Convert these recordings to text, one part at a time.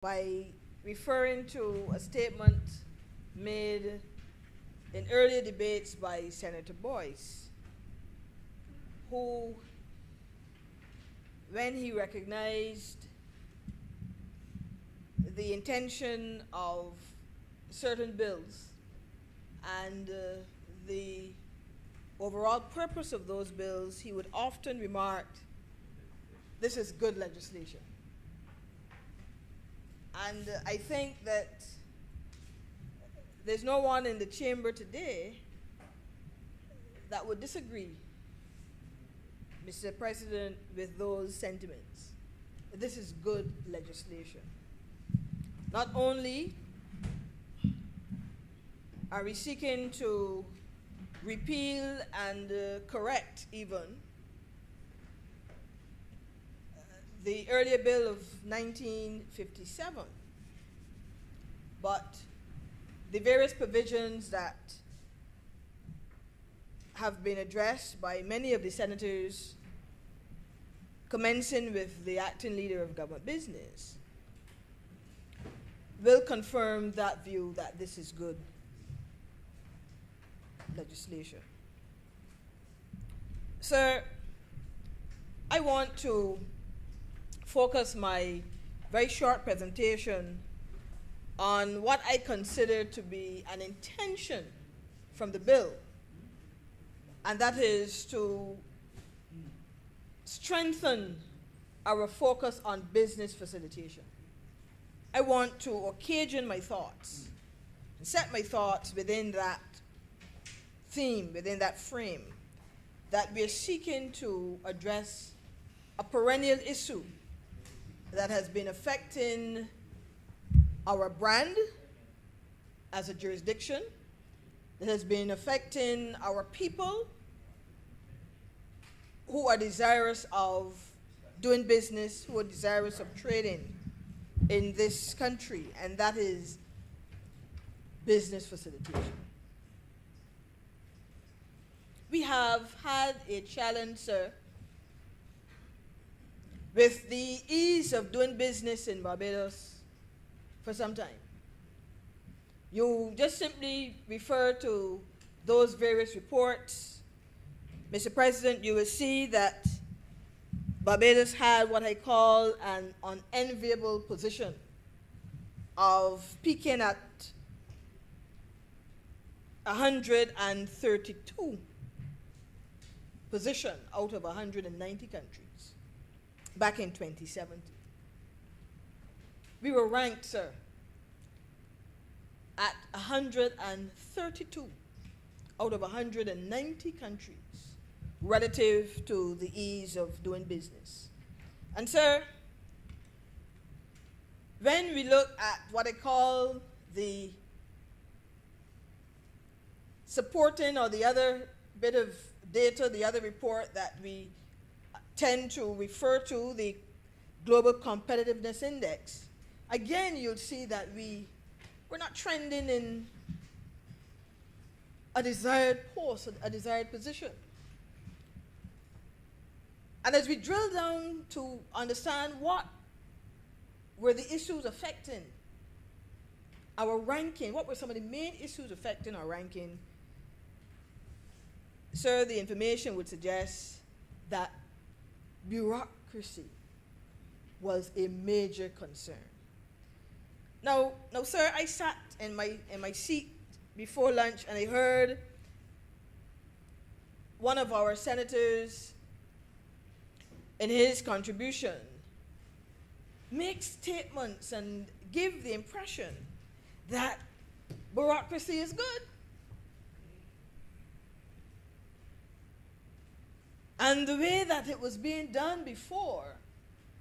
by referring to a statement made in earlier debates by Senator Boyce, who, when he recognized the intention of certain bills and the overall purpose of those bills, he would often remark, "This is good legislation." And I think that there's no one in the chamber today that would disagree, Mr. President, with those sentiments. This is good legislation. Not only are we seeking to repeal and correct even the earlier bill of 1957, but the various provisions that have been addressed by many of the senators, commencing with the acting leader of government business, will confirm that view that this is good legislation. Sir, I want to focus my very short presentation on what I consider to be an intention from the bill, and that is to strengthen our focus on business facilitation. I want to occasion my thoughts, and set my thoughts within that theme, within that frame, that we're seeking to address a perennial issue that has been affecting our brand as a jurisdiction, that has been affecting our people who are desirous of doing business, who are desirous of trading in this country, and that is business facilitation. We have had a challenge, sir, with the ease of doing business in Barbados for some time. You just simply refer to those various reports. Mr. President, you will see that Barbados had what I call an unenviable position of peaking at 132 position out of 190 countries back in 2017. We were ranked, sir, at 132 out of 190 countries relative to the ease of doing business. And sir, when we look at what I call the supporting or the other bit of data, the other report that we tend to refer to, the Global Competitiveness Index, again, you'll see that we're not trending in a desired post, a desired position. And as we drill down to understand what were the issues affecting our ranking, what were some of the main issues affecting our ranking, sir, the information would suggest that bureaucracy was a major concern. Now, sir, I sat in my seat before lunch and I heard one of our senators in his contribution make statements and give the impression that bureaucracy is good. And the way that it was being done before,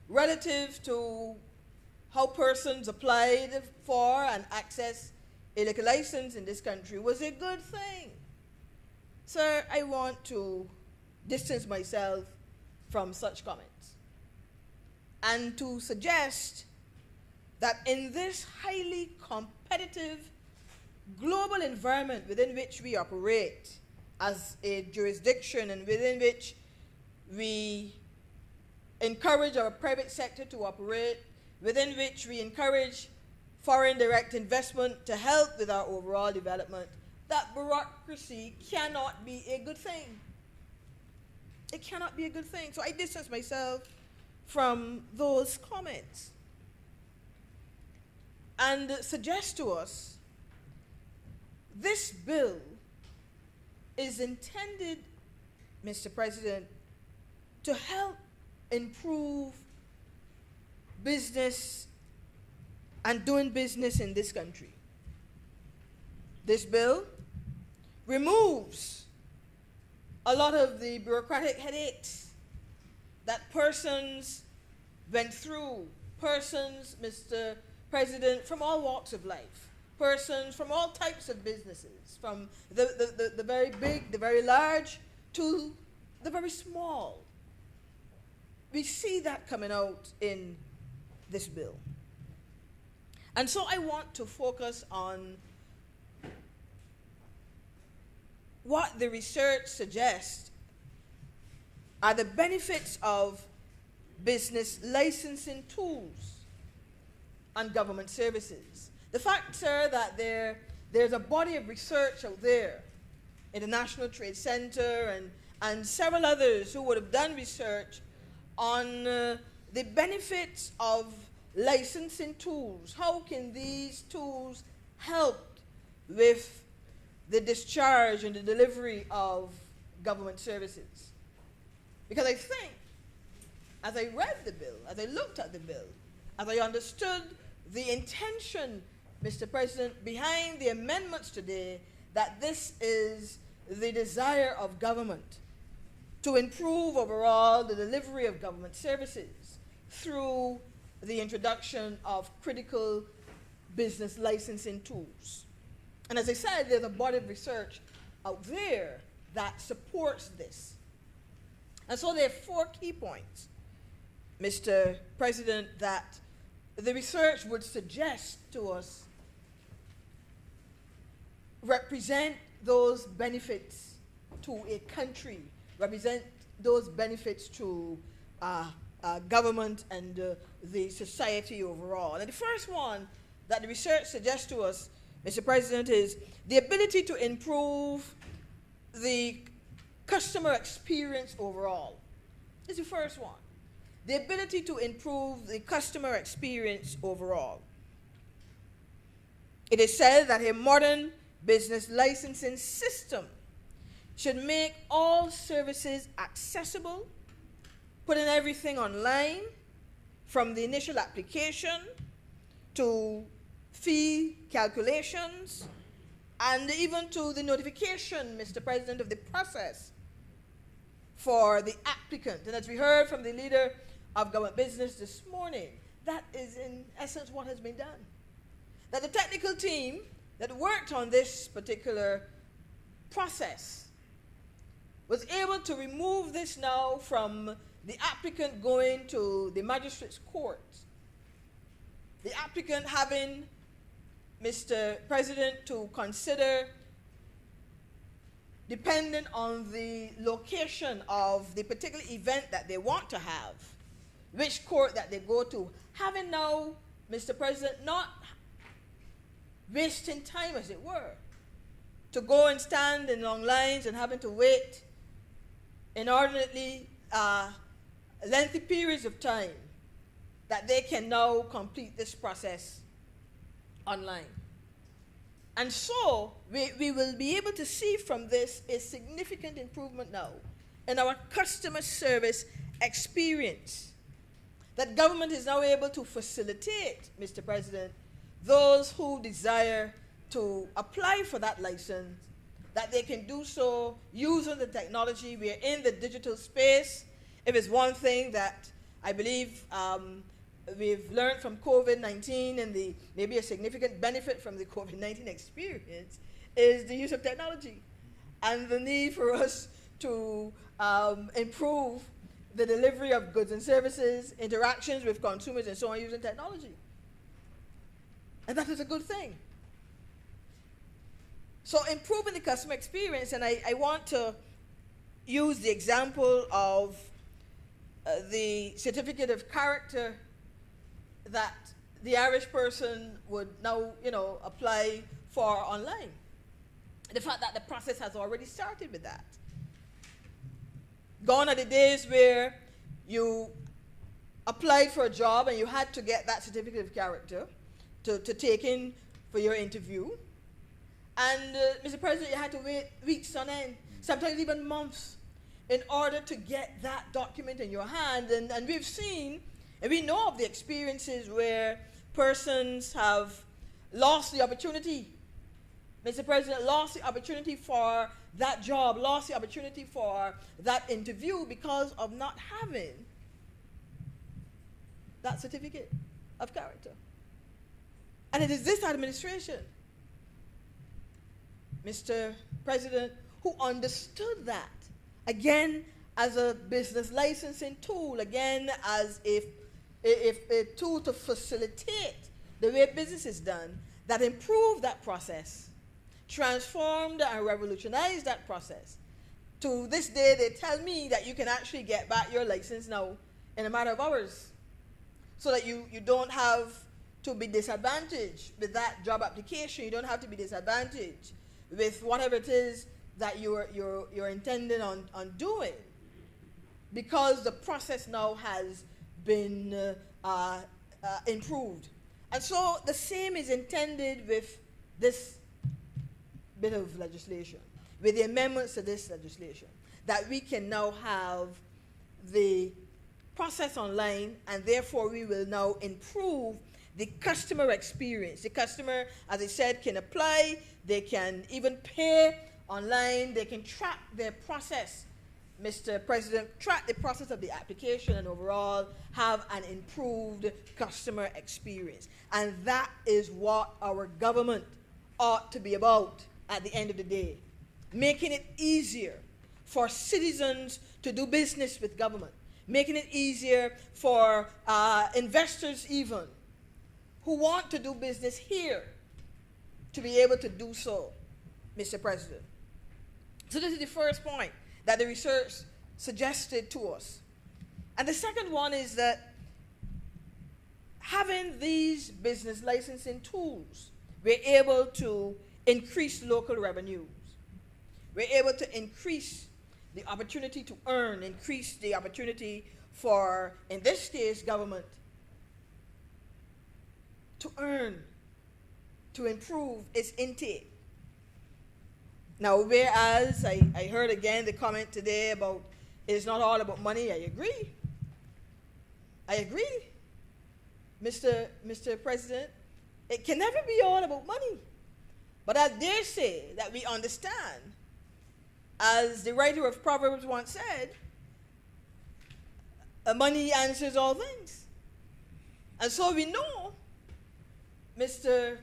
relative to how persons applied for and access a liquor license in this country, was a good thing. Sir, I want to distance myself from such comments and to suggest that in this highly competitive global environment within which we operate as a jurisdiction and within which we encourage our private sector to operate within which we encourage foreign direct investment to help with our overall development, that bureaucracy cannot be a good thing. It cannot be a good thing. So I distance myself from those comments and suggest to us this bill is intended, Mr. President, to help improve business and doing business in this country. This bill removes a lot of the bureaucratic headaches that persons went through, persons, Mr. President, from all walks of life, persons from all types of businesses, from the very big, the very large, to the very small. We see that coming out in this bill. And so I want to focus on what the research suggests are the benefits of business licensing tools and government services. The fact, sir, that there's a body of research out there in the National Trade Center and several others who would have done research on the benefits of licensing tools. How can these tools help with the discharge and the delivery of government services? Because I think, as I read the bill, as I looked at the bill, as I understood the intention, Mr. President, behind the amendments today, that this is the desire of government to improve overall the delivery of government services through the introduction of critical business licensing tools. And as I said, there's a body of research out there that supports this. And so there are 4 key points, Mr. President, that the research would suggest to us represent those benefits to a country, represent those benefits to government and the society overall. And the first one that the research suggests to us, Mr. President, is the ability to improve the customer experience overall. This is the first one. The ability to improve the customer experience overall. It is said that a modern business licensing system should make all services accessible, putting everything online, from the initial application to fee calculations, and even to the notification, Mr. President, of the process for the applicant. And as we heard from the leader of government business this morning, that is in essence what has been done. That the technical team that worked on this particular process was able to remove this now from the applicant going to the magistrate's court, the applicant having, Mr. President, to consider, dependent on the location of the particular event that they want to have, which court that they go to, having now, Mr. President, not wasting time, as it were, to go and stand in long lines and having to wait inordinately lengthy periods of time, that they can now complete this process online. And so we will be able to see from this a significant improvement now in our customer service experience, that government is now able to facilitate, Mr. President, those who desire to apply for that license, that they can do so using the technology. We are in the digital space. If it's one thing that I believe we've learned from COVID-19, and maybe a significant benefit from the COVID-19 experience, is the use of technology and the need for us to improve the delivery of goods and services, interactions with consumers, and so on, using technology. And that is a good thing. So improving the customer experience, and I want to use the example of the certificate of character that the Irish person would now, apply for online. The fact that the process has already started with that. Gone are the days where you applied for a job and you had to get that certificate of character to take in for your interview. And, Mr. President, you had to wait weeks on end, sometimes even months, in order to get that document in your hand. And we've seen, and we know of the experiences where persons have lost the opportunity. Mr. President, lost the opportunity for that job, lost the opportunity for that interview because of not having that certificate of character. And it is this administration, Mr. President, who understood that, again, as a business licensing tool, again, as a tool to facilitate the way business is done, that improved that process, transformed and revolutionized that process. To this day, they tell me that you can actually get back your license now in a matter of hours, so that you don't have to be disadvantaged with that job application. You don't have to be disadvantaged with whatever it is that you're intending on doing, because the process now has been improved. And so the same is intended with this bit of legislation, with the amendments to this legislation, that we can now have the process online, and therefore we will now improve the customer experience. The customer, as I said, can apply, they can even pay online, they can track their process, Mr. President, track the process of the application, and overall have an improved customer experience. And that is what our government ought to be about at the end of the day, making it easier for citizens to do business with government, making it easier for investors even who want to do business here to be able to do so, Mr. President. So this is the first point that the research suggested to us. And the second one is that having these business licensing tools, we're able to increase local revenues. We're able to increase the opportunity to earn, increase the opportunity for, in this case, government to earn, to improve its intake. Now, whereas I heard again the comment today about it's not all about money, I agree. I agree, Mr. President. It can never be all about money. But I dare say that we understand, as the writer of Proverbs once said, money answers all things. And so we know, Mr.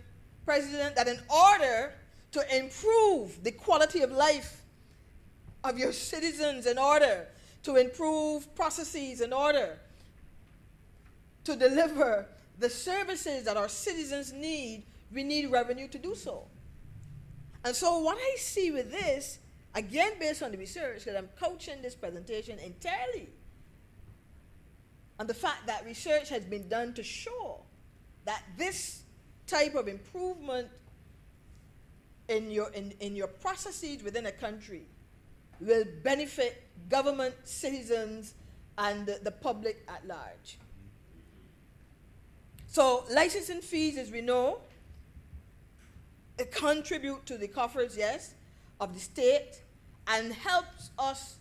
President, that in order to improve the quality of life of your citizens, in order to improve processes, in order to deliver the services that our citizens need, we need revenue to do so. And so what I see with this, again based on the research, because I'm couching this presentation entirely on the fact that research has been done to show that this type of improvement in your processes within a country will benefit government, citizens, and the public at large. So licensing fees, as we know, contribute to the coffers, yes, of the state, and helps us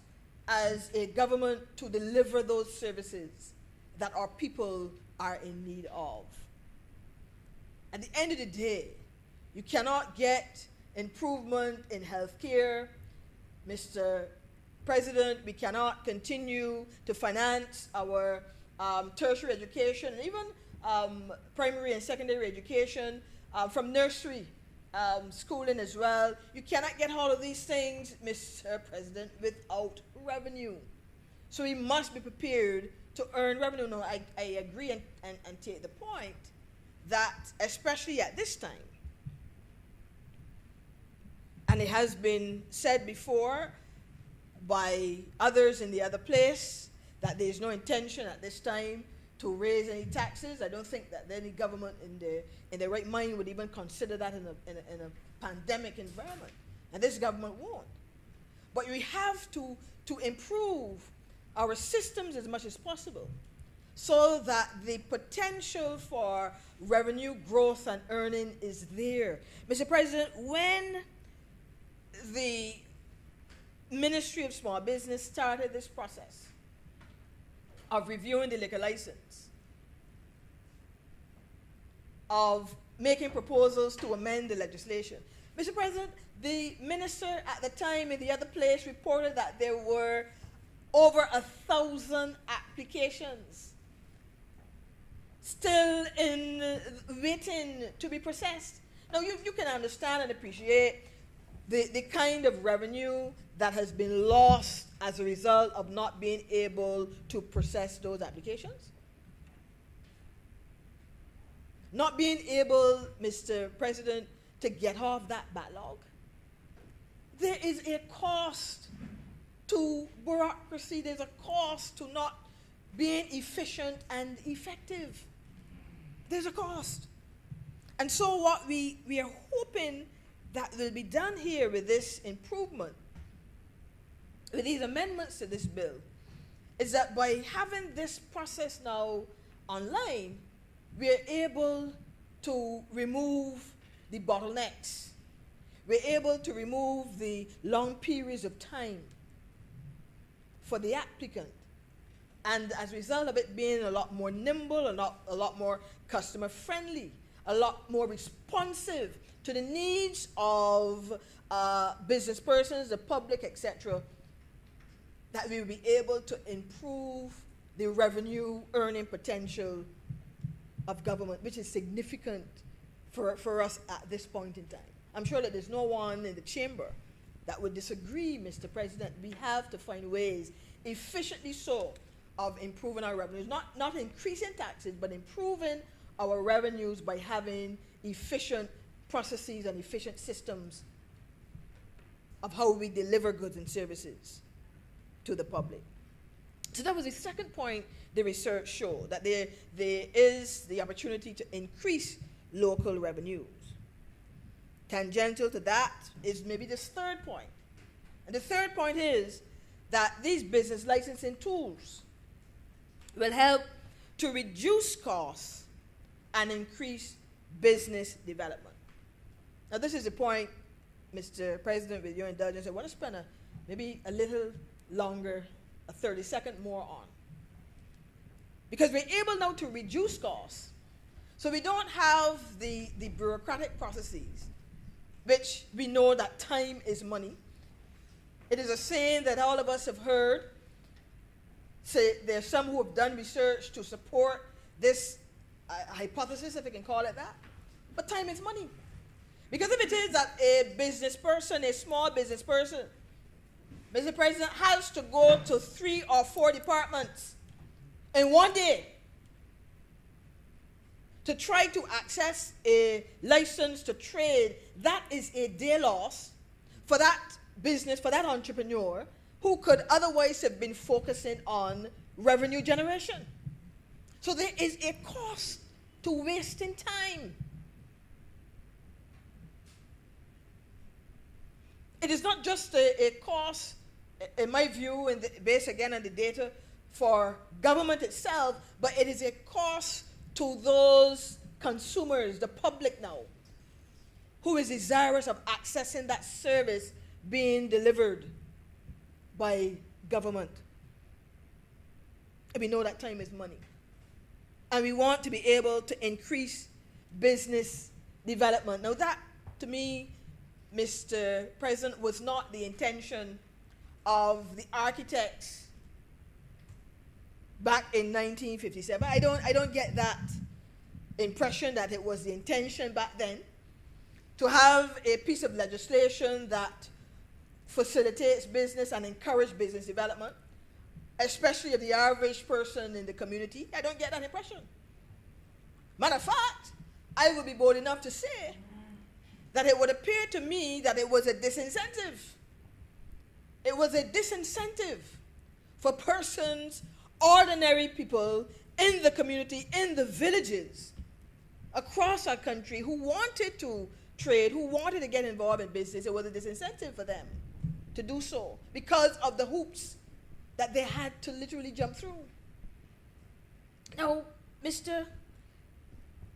as a government to deliver those services that our people are in need of. At the end of the day, you cannot get improvement in healthcare, Mr. President. We cannot continue to finance our tertiary education, and even primary and secondary education, from nursery, schooling as well. You cannot get all of these things, Mr. President, without revenue. So we must be prepared to earn revenue. No, I agree and take the point that, especially at this time, and it has been said before by others in the other place, that there is no intention at this time to raise any taxes. I don't think that any government in their right mind would even consider that in a pandemic environment. And this government won't. But we have to improve our systems as much as possible so that the potential for revenue growth and earning is there. Mr. President, when the Ministry of Small Business started this process of reviewing the liquor license, of making proposals to amend the legislation, Mr. President, the minister at the time in the other place reported that there were over 1,000 applications still waiting to be processed. Now, you can understand and appreciate the kind of revenue that has been lost as a result of not being able to process those applications. Not being able, Mr. President, to get off that backlog. There is a cost to bureaucracy. There's a cost to not being efficient and effective. There's a cost. And so what we are hoping that will be done here with this improvement, with these amendments to this bill, is that by having this process now online, we are able to remove the bottlenecks. We're able to remove the long periods of time for the applicant. And as a result of it being a lot more nimble, a lot more customer friendly, a lot more responsive to the needs of business persons, the public, etc., that we will be able to improve the revenue earning potential of government, which is significant for us at this point in time. I'm sure that there's no one in the chamber that would disagree, Mr. President. We have to find ways, efficiently so, of improving our revenues. Not increasing taxes, but improving our revenues by having efficient processes and efficient systems of how we deliver goods and services to the public. So that was the second point the research showed, that there is the opportunity to increase local revenues. Tangential to that is maybe this third point. And the third point is that these business licensing tools will help to reduce costs and increase business development. Now, this is the point, Mr. President, with your indulgence, I want to spend maybe a little longer, a 30-second more on. Because we're able now to reduce costs, so we don't have the bureaucratic processes, which we know that time is money. It is a saying that all of us have heard. Say there's some who have done research to support this hypothesis, if we can call it that. But time is money. Because if it is that a business person, a small business person, Mr. President, has to go to 3 or 4 departments in one day to try to access a license to trade, that is a day loss for that business, for that entrepreneur, who could otherwise have been focusing on revenue generation. So there is a cost to wasting time. It is not just a cost, in my view, and based again on the data, for government itself, but it is a cost to those consumers, the public now, who is desirous of accessing that service being delivered by government. And we know that time is money. And we want to be able to increase business development. Now that, to me, Mr. President, was not the intention of the architects back in 1957. I don't get that impression that it was the intention back then to have a piece of legislation that facilitates business and encourages business development, especially of the average person in the community. I don't get that impression. Matter of fact, I would be bold enough to say that it would appear to me that it was a disincentive. It was a disincentive for persons, ordinary people in the community, in the villages across our country who wanted to trade, who wanted to get involved in business. It was a disincentive for them to do so because of the hoops that they had to literally jump through. Now, Mr.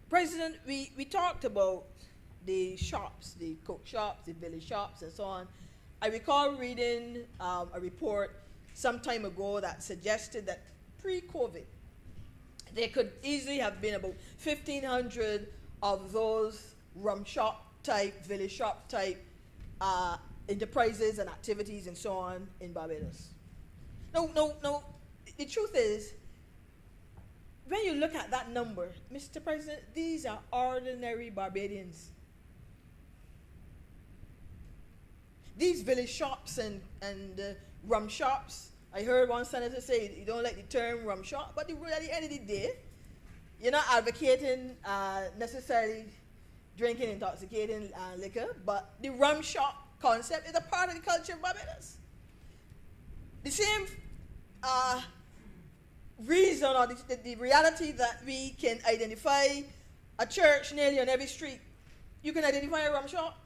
President, we talked about the shops, the cook shops, the village shops, and so on. I recall reading a report some time ago that suggested that pre-COVID, there could easily have been about 1,500 of those rum shop type, village shop type enterprises and activities and so on in Barbados. No, the truth is, when you look at that number, Mr. President, these are ordinary Barbadians. These village shops and rum shops, I heard one senator say, you don't like the term rum shop, but at the end of the day, you're not advocating necessarily drinking intoxicating liquor, but the rum shop concept is a part of the culture of Barbados. The same reason or the reality that we can identify a church nearly on every street, you can identify a rum shop.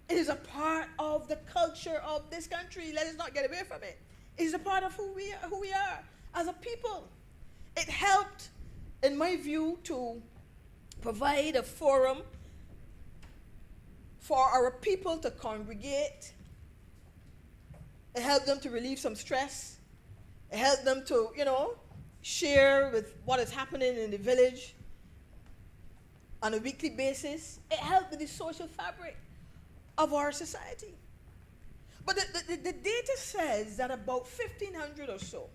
It is a part of the culture of this country. Let us not get away from it. It is a part of who we are as a people. It helped, in my view, to provide a forum for our people to congregate. It helped them to relieve some stress. It helped them to, share with what is happening in the village on a weekly basis. It helped with the social fabric of our society. But the data says that about 1,500 or so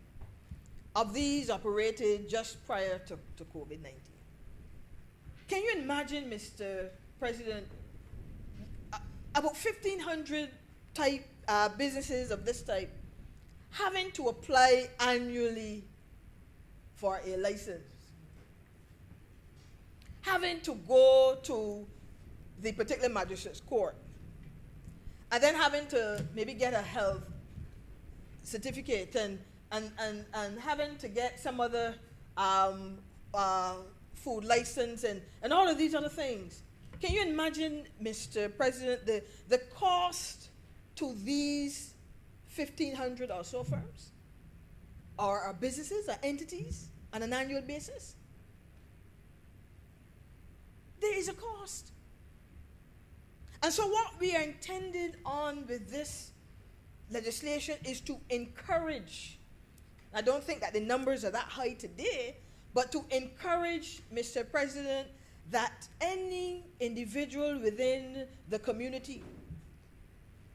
of these operated just prior to COVID-19. Can you imagine, Mr. President, about 1,500 type businesses of this type having to apply annually for a license, having to go to the particular magistrate's court, and then having to maybe get a health certificate and having to get some other food license and all of these other things. Can you imagine, Mr. President, the cost to these 1,500 or so firms or businesses or entities on an annual basis? There is a cost. And so what we are intended on with this legislation is to encourage, I don't think that the numbers are that high today, but to encourage, Mr. President, that any individual within the community,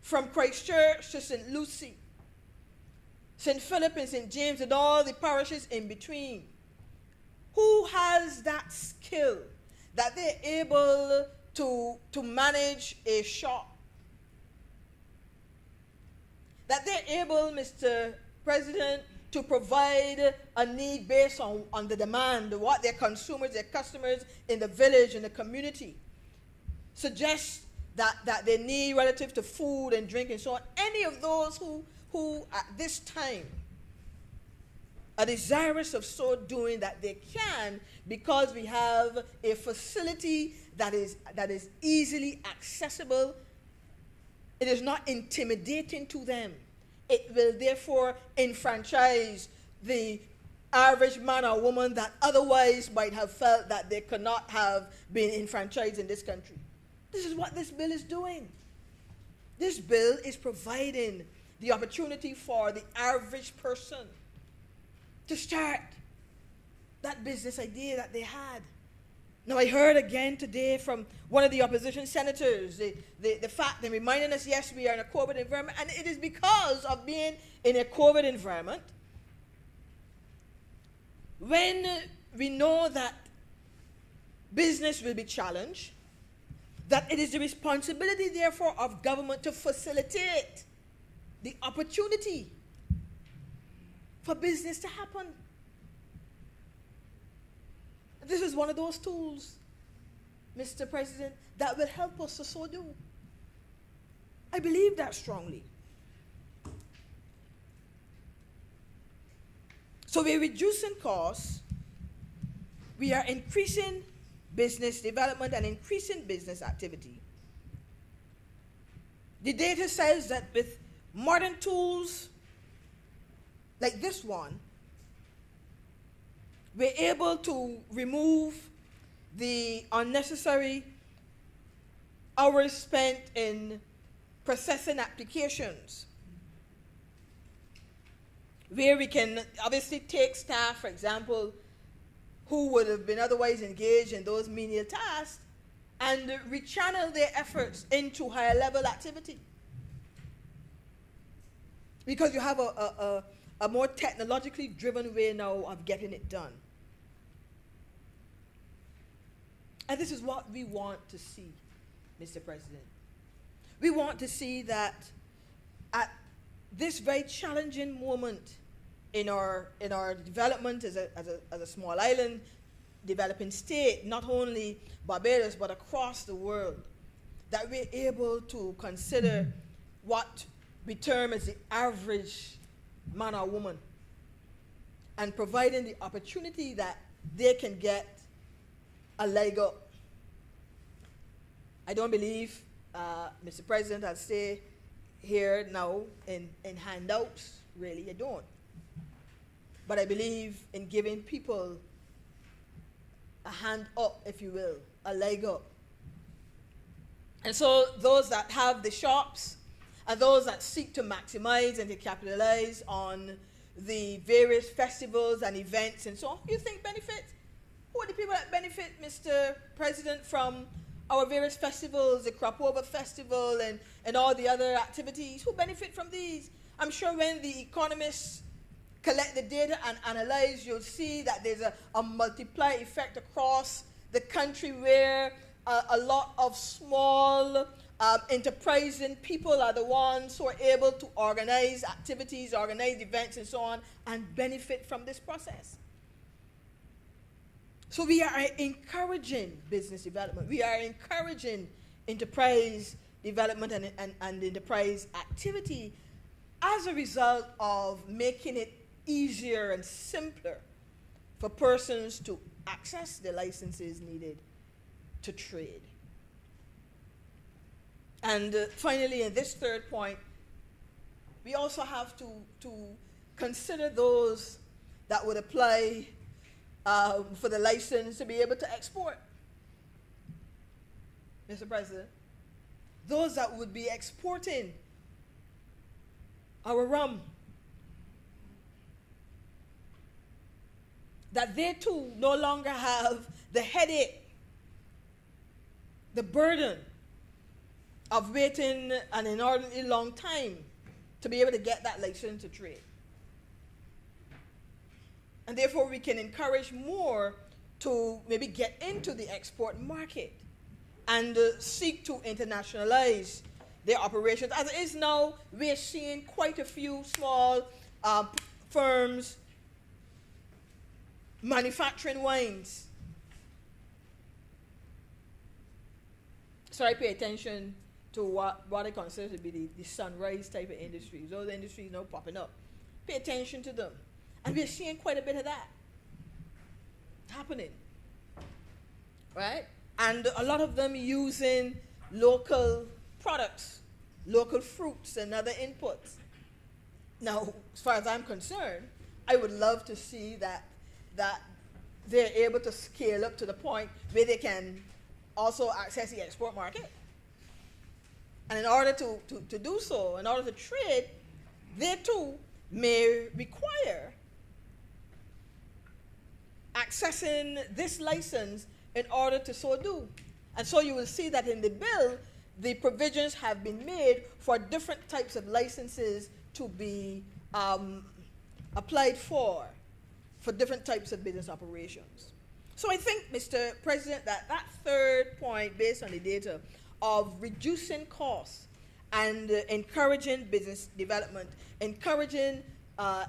from Christchurch to St. Lucie, St. Philip and St. James and all the parishes in between, who has that skill that they're able to manage a shop, that they're able, Mr. President, to provide a need based on the demand, what their consumers, their customers in the village, in the community suggest that they need relative to food and drink and so on. Any of those who at this time are desirous of so doing, that they can, because we have a facility that is easily accessible. It is not intimidating to them. It will therefore enfranchise the average man or woman that otherwise might have felt that they could not have been enfranchised in this country. This is what this bill is doing. This bill is providing the opportunity for the average person to start that business idea that they had. Now, I heard again today from one of the opposition senators the fact, and reminding us, yes, we are in a COVID environment, and it is because of being in a COVID environment, when we know that business will be challenged, that it is the responsibility, therefore, of government to facilitate the opportunity for business to happen. This is one of those tools, Mr. President, that will help us to so do. I believe that strongly. So we're reducing costs we are increasing business development and increasing business activity. The data says that with modern tools like this one, we're able to remove the unnecessary hours spent in processing applications, where we can obviously take staff, for example, who would have been otherwise engaged in those menial tasks and rechannel their efforts into higher level activity. Because you have a more technologically driven way now of getting it done. And this is what we want to see, Mr. President. We want to see that at this very challenging moment in our development as a small island developing state, not only Barbados but across the world, that we're able to consider what we term as the average man or woman, and providing the opportunity that they can get a leg up. I don't believe, Mr. President, I'll say here now in handouts, really, I don't. But I believe in giving people a hand up, if you will, a leg up. And so those that have the shops and those that seek to maximize and to capitalize on the various festivals and events and so on, you think benefits? Who are the people that benefit, Mr. President, from our various festivals, the Crop Over Festival and all the other activities? Who benefit from these? I'm sure when the economists collect the data and analyze, you'll see that there's a multiplier effect across the country where a lot of small enterprising people are the ones who are able to organize activities, organize events and so on, and benefit from this process. So we are encouraging business development. We are encouraging enterprise development and enterprise activity as a result of making it easier and simpler for persons to access the licenses needed to trade. And finally, in this third point, we also have to consider those that would apply for the license to be able to export. Mr. President, those that would be exporting our rum, that they too no longer have the headache, the burden of waiting an inordinately long time to be able to get that license to trade. And therefore we can encourage more to maybe get into the export market and seek to internationalize their operations. As it is now, we're seeing quite a few small firms manufacturing wines. So I pay attention to what I consider to be the sunrise type of industries. Those industries now popping up. Pay attention to them. And we're seeing quite a bit of that happening. Right? And a lot of them using local products, local fruits and other inputs. Now, as far as I'm concerned, I would love to see that they're able to scale up to the point where they can also access the export market. And in order to do so, in order to trade, they too may require accessing this license in order to so do. And so you will see that in the bill, the provisions have been made for different types of licenses to be applied for different types of business operations. So I think, Mr. President, that third point, based on the data of reducing costs and encouraging business development, encouraging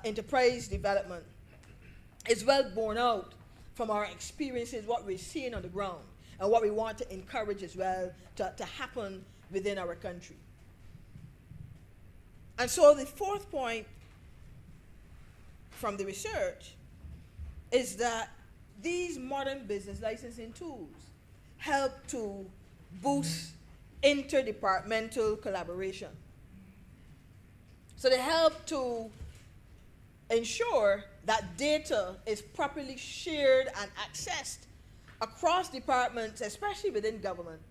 enterprise development, is well borne out from our experiences, what we're seeing on the ground, and what we want to encourage as well to happen within our country. And so the fourth point from the research is that these modern business licensing tools help to boost interdepartmental collaboration. So they help to ensure that data is properly shared and accessed across departments, especially within government,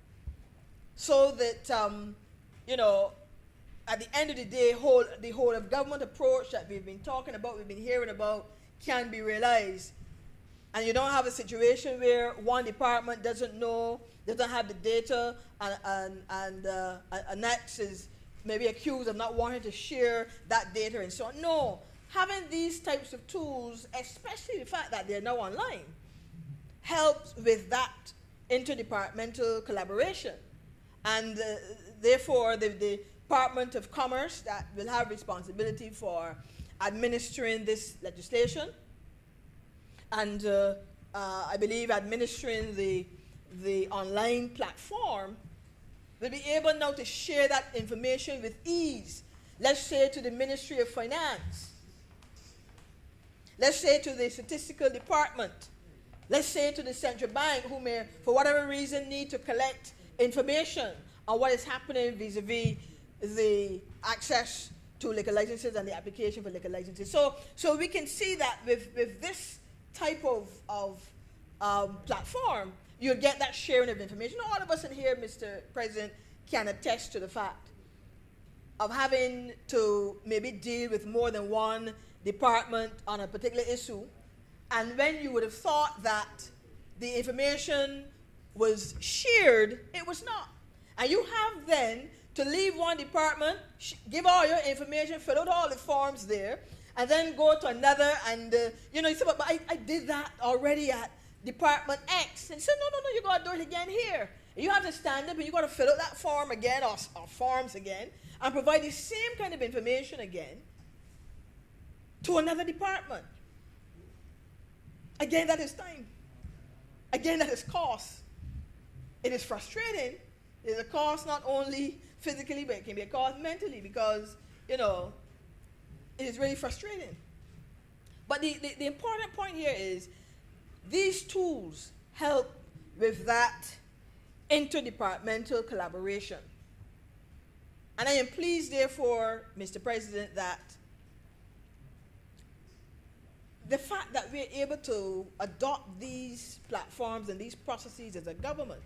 so that, you know, at the end of the day, the whole of government approach that we've been talking about, we've been hearing about, can be realized. And you don't have a situation where one department doesn't know, doesn't have the data, and next is maybe accused of not wanting to share that data and so on. No, having these types of tools, especially the fact that they're now online, helps with that interdepartmental collaboration. And therefore, the Department of Commerce that will have responsibility for administering this legislation, and I believe administering the online platform, will be able now to share that information with ease. Let's say to the Ministry of Finance. Let's say to the Statistical Department. Let's say to the Central Bank, who may, for whatever reason, need to collect information on what is happening vis-a-vis the access to liquor licenses and the application for liquor licenses. So we can see that with this type of platform, you'll get that sharing of information. All of us in here, Mr. President, can attest to the fact of having to maybe deal with more than one department on a particular issue, and when you would have thought that the information was shared, it was not. And you have then to leave one department, give all your information, fill out all the forms there, and then go to another, and you say, but I did that already at Department X. And say, no, you got to do it again here. And you have to stand up and you got to fill out that form again, or forms again, and provide the same kind of information again to another department. Again, that is time. Again, that is cost. It is frustrating. It is a cost not only physically, but it can be a cost mentally, because, it is really frustrating. But the important point here is these tools help with that interdepartmental collaboration. And I am pleased, therefore, Mr. President, that the fact that we're able to adopt these platforms and these processes as a government,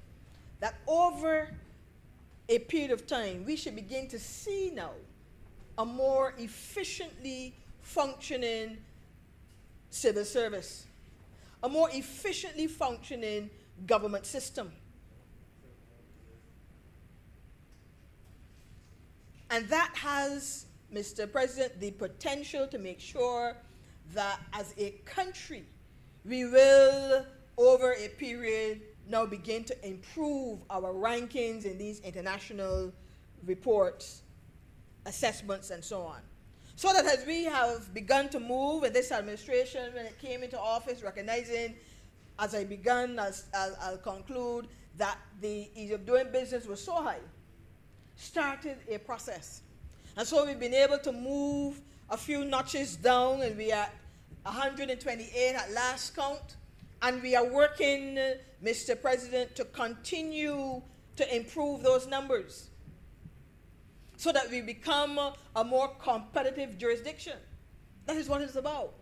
that over a period of time, we should begin to see now a more efficiently functioning civil service, a more efficiently functioning government system. And that has, Mr. President, the potential to make sure that as a country, we will, over a period, now begin to improve our rankings in these international reports, assessments, and so on. So that as we have begun to move in this administration, when it came into office, recognizing, as I began, I'll conclude, that the ease of doing business was so high, started a process. And so we've been able to move a few notches down, and we are at 128 at last count. And we are working, Mr. President, to continue to improve those numbers so that we become a more competitive jurisdiction. That is what it's about.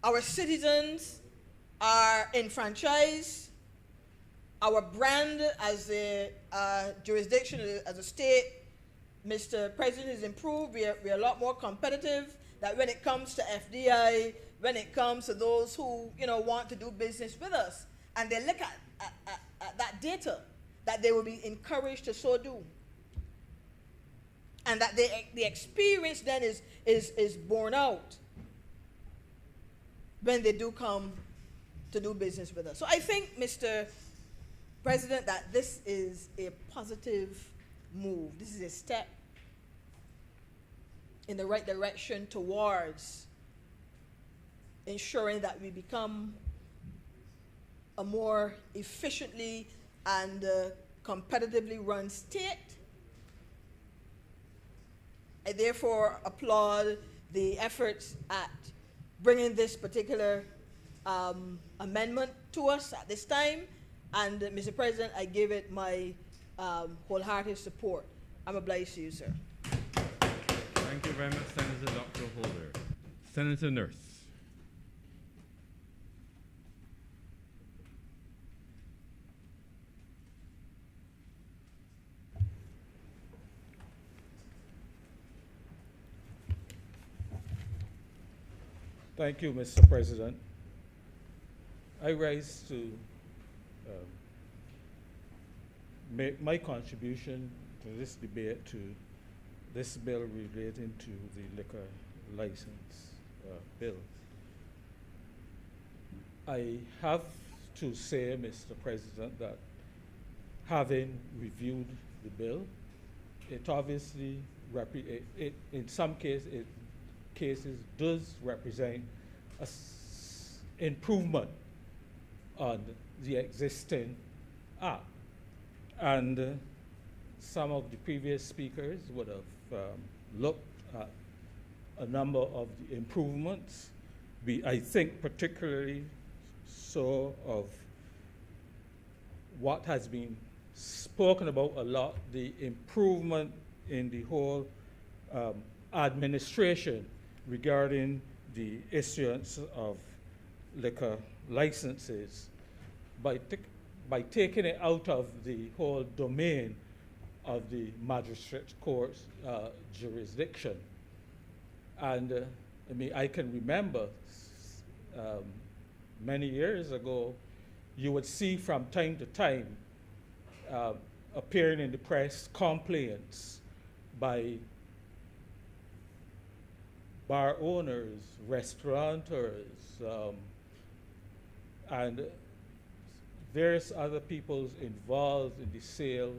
Our citizens are enfranchised. Our brand as a jurisdiction, as a state, Mr. President, has improved. We are a lot more competitive. That when it comes to FDI, when it comes to those who want to do business with us, and they look at that data, that they will be encouraged to so do, and that the experience then is borne out when they do come to do business with us. So I think, Mr. President, that this is a positive move. This is a step in the right direction towards ensuring that we become a more efficiently and competitively run state. I therefore applaud the efforts at bringing this particular amendment to us at this time. And Mr. President, I give it my wholehearted support. I'm obliged to you, sir. Thank you very much, Senator Dr. Holder. Senator Nurse. Thank you, Mr. President. I rise to make my contribution to this debate to this bill relating to the liquor license bill. I have to say, Mr. President, that having reviewed the bill, it obviously, in some cases does represent an improvement on the existing act. And some of the previous speakers would have looked at a number of the improvements. I think particularly so of what has been spoken about a lot, the improvement in the whole administration regarding the issuance of liquor licenses by taking it out of the whole domain of the magistrate court's jurisdiction. And I can remember many years ago, you would see from time to time appearing in the press complaints by bar owners, restaurateurs, and various other people involved in the sale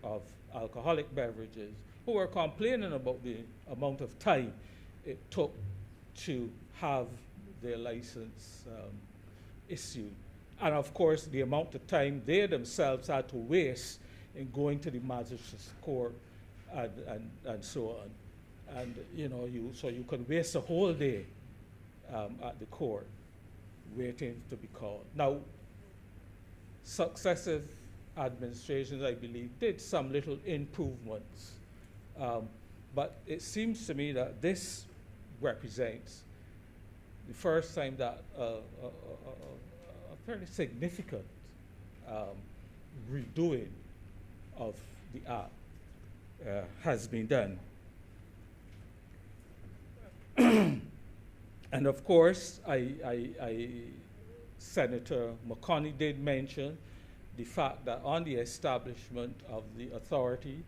of alcoholic beverages who were complaining about the amount of time it took to have their license issued. And of course, the amount of time they themselves had to waste in going to the magistrate's court and so on. And so you could waste a whole day at the court waiting to be called. Now, successive administrations, I believe, did some little improvements. But it seems to me that this represents the first time that a fairly significant redoing of the act has been done. And of course, Senator McConney did mention the fact that on the establishment of the authority,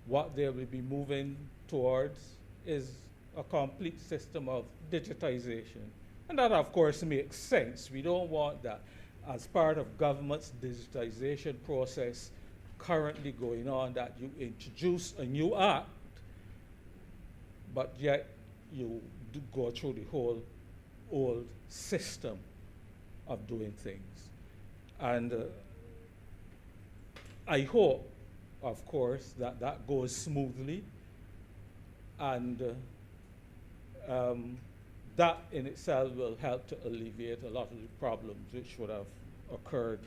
what they will be moving towards is a complete system of digitization. And that, of course, makes sense. We don't want that as part of government's digitization process currently going on, that you introduce a new act, but yet you do go through the whole old system of doing things. And I hope, of course, that that goes smoothly, and that in itself will help to alleviate a lot of the problems which would have occurred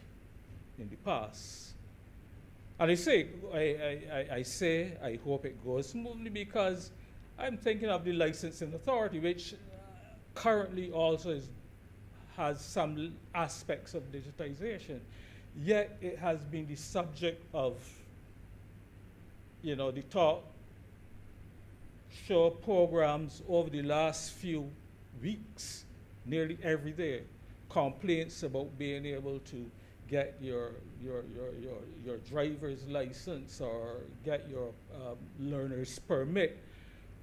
in the past. And I say I hope it goes smoothly because I'm thinking of the licensing authority, which currently also has some aspects of digitization. Yet it has been the subject of, the talk show programs over the last few weeks, nearly every day, complaints about being able to get your driver's license or get your learner's permit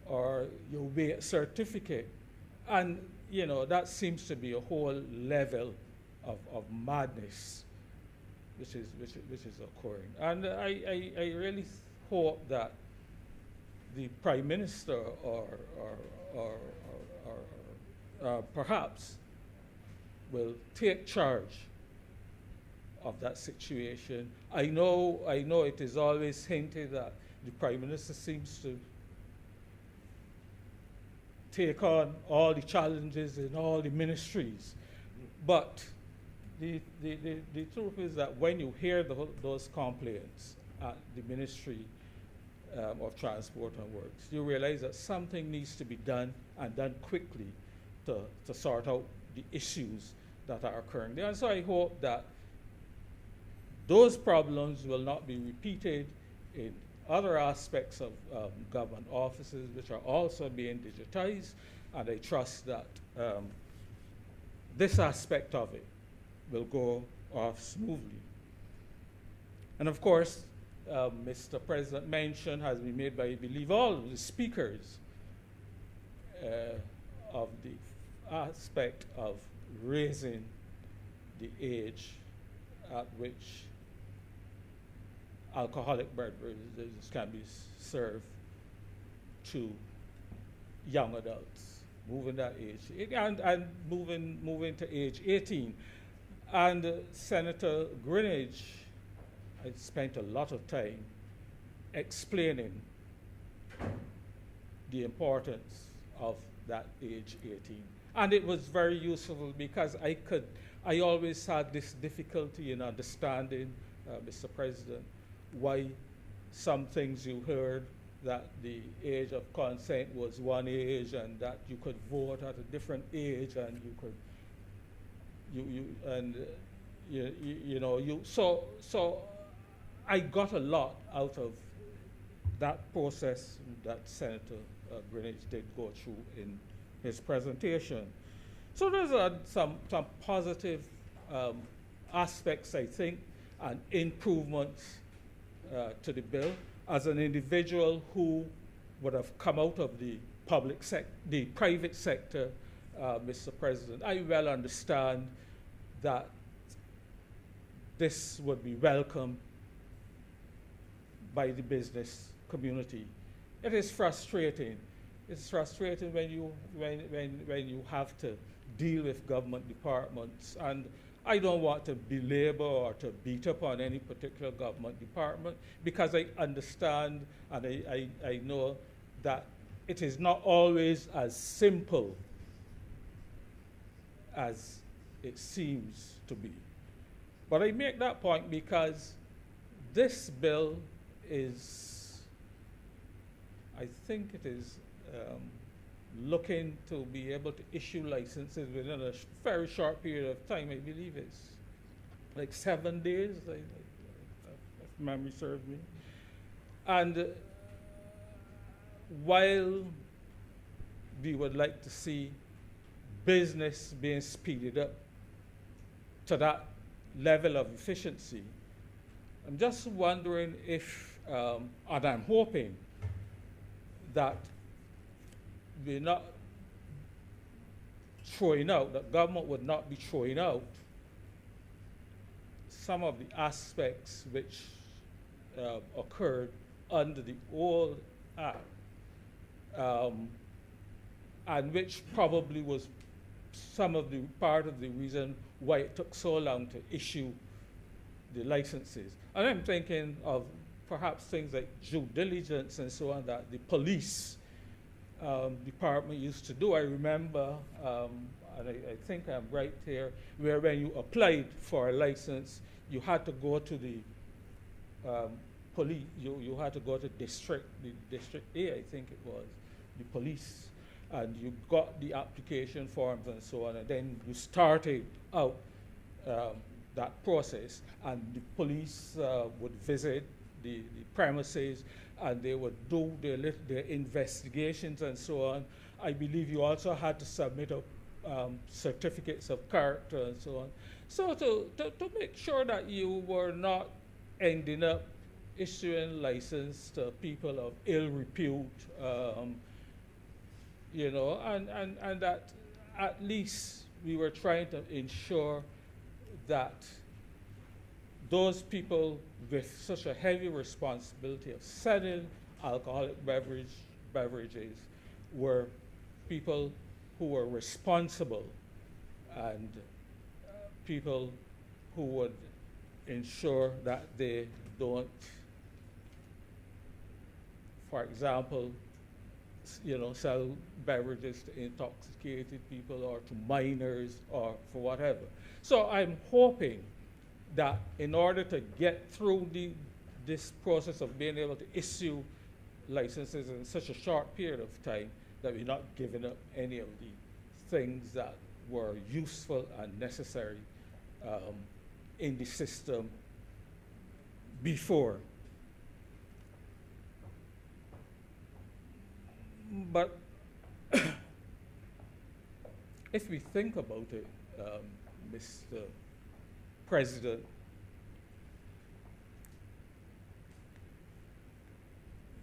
or your weight certificate. And, that seems to be a whole level of madness which is occurring. And I really hope that the Prime Minister or perhaps will take charge of that situation. I know it is always hinted that the Prime Minister seems to take on all the challenges in all the ministries, But the truth is that when you hear those complaints at the Ministry of Transport and Works, you realize that something needs to be done, and done quickly, to sort out the issues that are occurring there. And so I hope that those problems will not be repeated in other aspects of government offices, which are also being digitized, and I trust that this aspect of it will go off smoothly. And of course, Mr. President, mention has been made by, I believe, all of the speakers of the aspect of raising the age at which alcoholic beverages can be served to young adults, moving that age, and moving to age 18. And Senator Greenidge, I spent a lot of time explaining the importance of that age 18. And it was very useful because I always had this difficulty in understanding, Mr. President, why some things you heard that the age of consent was one age and that you could vote at a different age and you could, so I got a lot out of that process that Senator Greenidge did go through in his presentation. So there's some positive aspects, I think, and improvements to the bill. As an individual who would have come out of the the private sector, Mr. President, I well understand that this would be welcomed by the business community. It is frustrating. It's frustrating when you have to deal with government departments, and I don't want to belabor or to beat up on any particular government department because I understand and I know that it is not always as simple as it seems to be. But I make that point because this bill is, I think it is looking to be able to issue licenses within a very short period of time. I believe it's like 7 days, if memory serves me. And while we would like to see business being speeded up to that level of efficiency, I'm just wondering if, and I'm hoping that we're not throwing out, that government would not be throwing out some of the aspects which occurred under the old Act, and which probably was some of the part of the reason why it took so long to issue the licenses. And I'm thinking of perhaps things like due diligence and so on that the police department used to do. I remember, and I think I'm right here, where when you applied for a license, you had to go to the police, you had to go to the District A, I think it was, the police, and you got the application forms and so on, and then you started out that process, and the police would visit the premises, and they would do their investigations and so on. I believe you also had to submit certificates of character and so on. So to make sure that you were not ending up issuing license to people of ill repute, and that at least we were trying to ensure that those people with such a heavy responsibility of selling alcoholic beverages were people who were responsible and people who would ensure that they don't, for example, sell beverages to intoxicated people or to minors or for whatever. So I'm hoping that in order to get through this process of being able to issue licenses in such a short period of time, that we're not giving up any of the things that were useful and necessary in the system before. But if we think about it, Mr. President,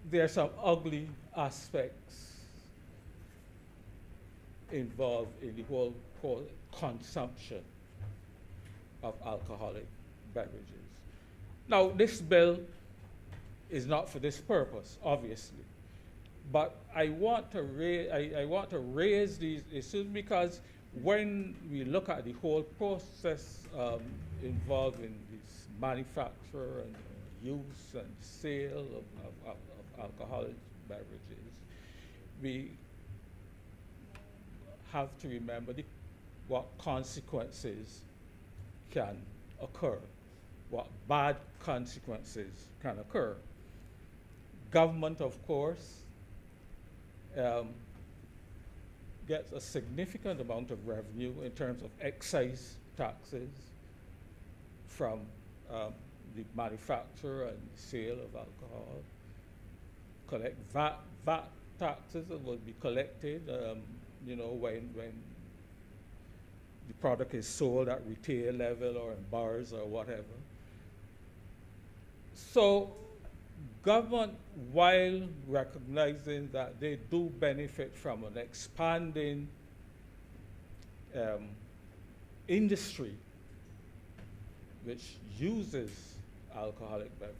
there are some ugly aspects involved in the whole consumption of alcoholic beverages. Now, this bill is not for this purpose, obviously, but I want to raise these issues because when we look at the whole process involved in this manufacture and use and sale of alcoholic beverages, we have to remember what consequences can occur, what bad consequences can occur. Government, of course, gets a significant amount of revenue in terms of excise taxes from the manufacture and sale of alcohol. Collect VAT taxes that will be collected, when the product is sold at retail level or in bars or whatever. So government, while recognizing that they do benefit from an expanding industry which uses alcoholic beverages,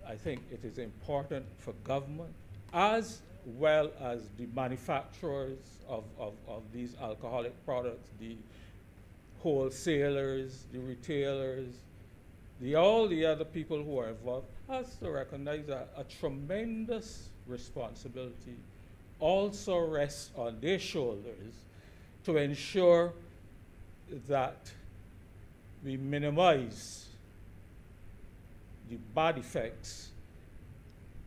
I think it is important for government, as well as the manufacturers of these alcoholic products, the wholesalers, the retailers, all the other people who are involved, has to recognize that a tremendous responsibility also rests on their shoulders to ensure that we minimize the bad effects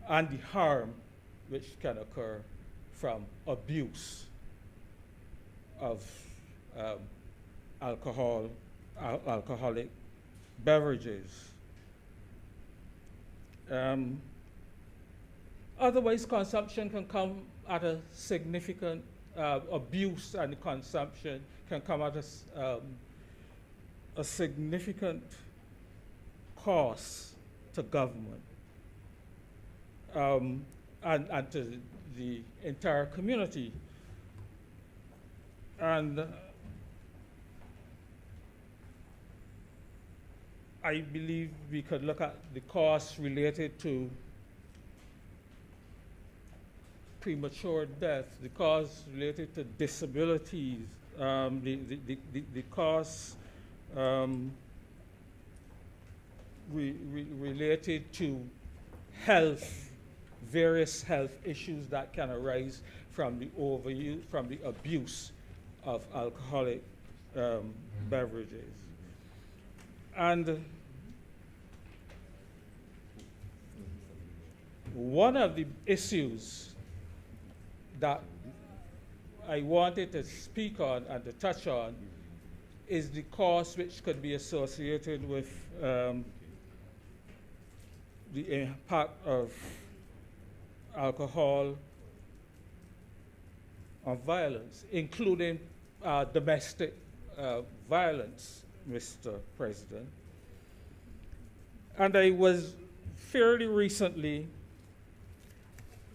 and the harm which can occur from abuse of alcoholic beverages. Otherwise, consumption can come at a significant abuse, and consumption can come at a significant cost to government and to the entire community. And I believe we could look at the costs related to premature death, the costs related to disabilities, the costs related to health, various health issues that can arise from the overuse, from the abuse of alcoholic beverages. And one of the issues that I wanted to speak on and to touch on is the cost which could be associated with the impact of alcohol on violence, including domestic violence, Mr. President. And I was fairly recently,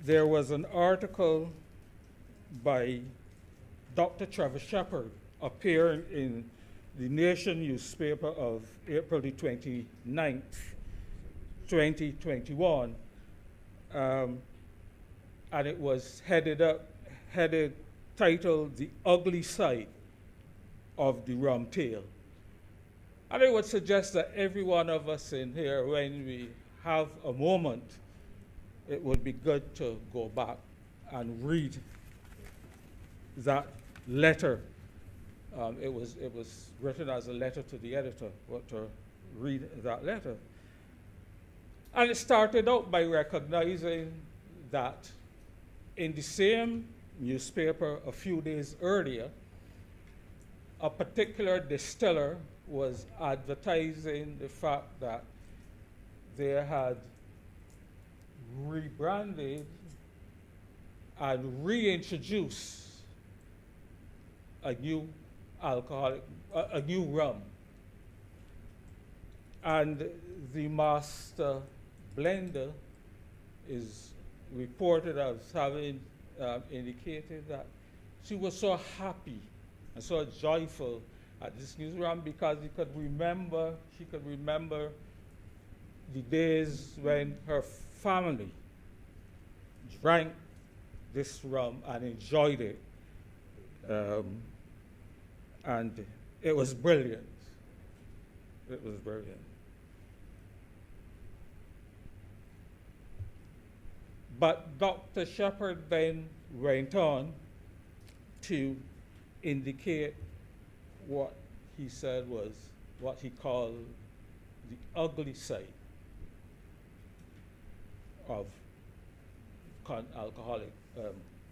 there was an article by Dr. Trevor Shepard appearing in the Nation newspaper of April the 29th, 2021, and it was titled "The Ugly Side of the Rum Tale." And I would suggest that every one of us in here, when we have a moment, it would be good to go back and read that letter. It was written as a letter to the editor, but to read that letter. And it started out by recognizing that in the same newspaper a few days earlier, a particular distiller was advertising the fact that they had rebranded and reintroduced a new alcoholic, a new rum. And the master blender is reported as having indicated that she was so happy and so joyful at this news rum because she could remember the days when her family drank this rum and enjoyed it. And it was brilliant. It was brilliant. But Dr. Shepherd then went on to indicate what he said was what he called the ugly side of alcoholic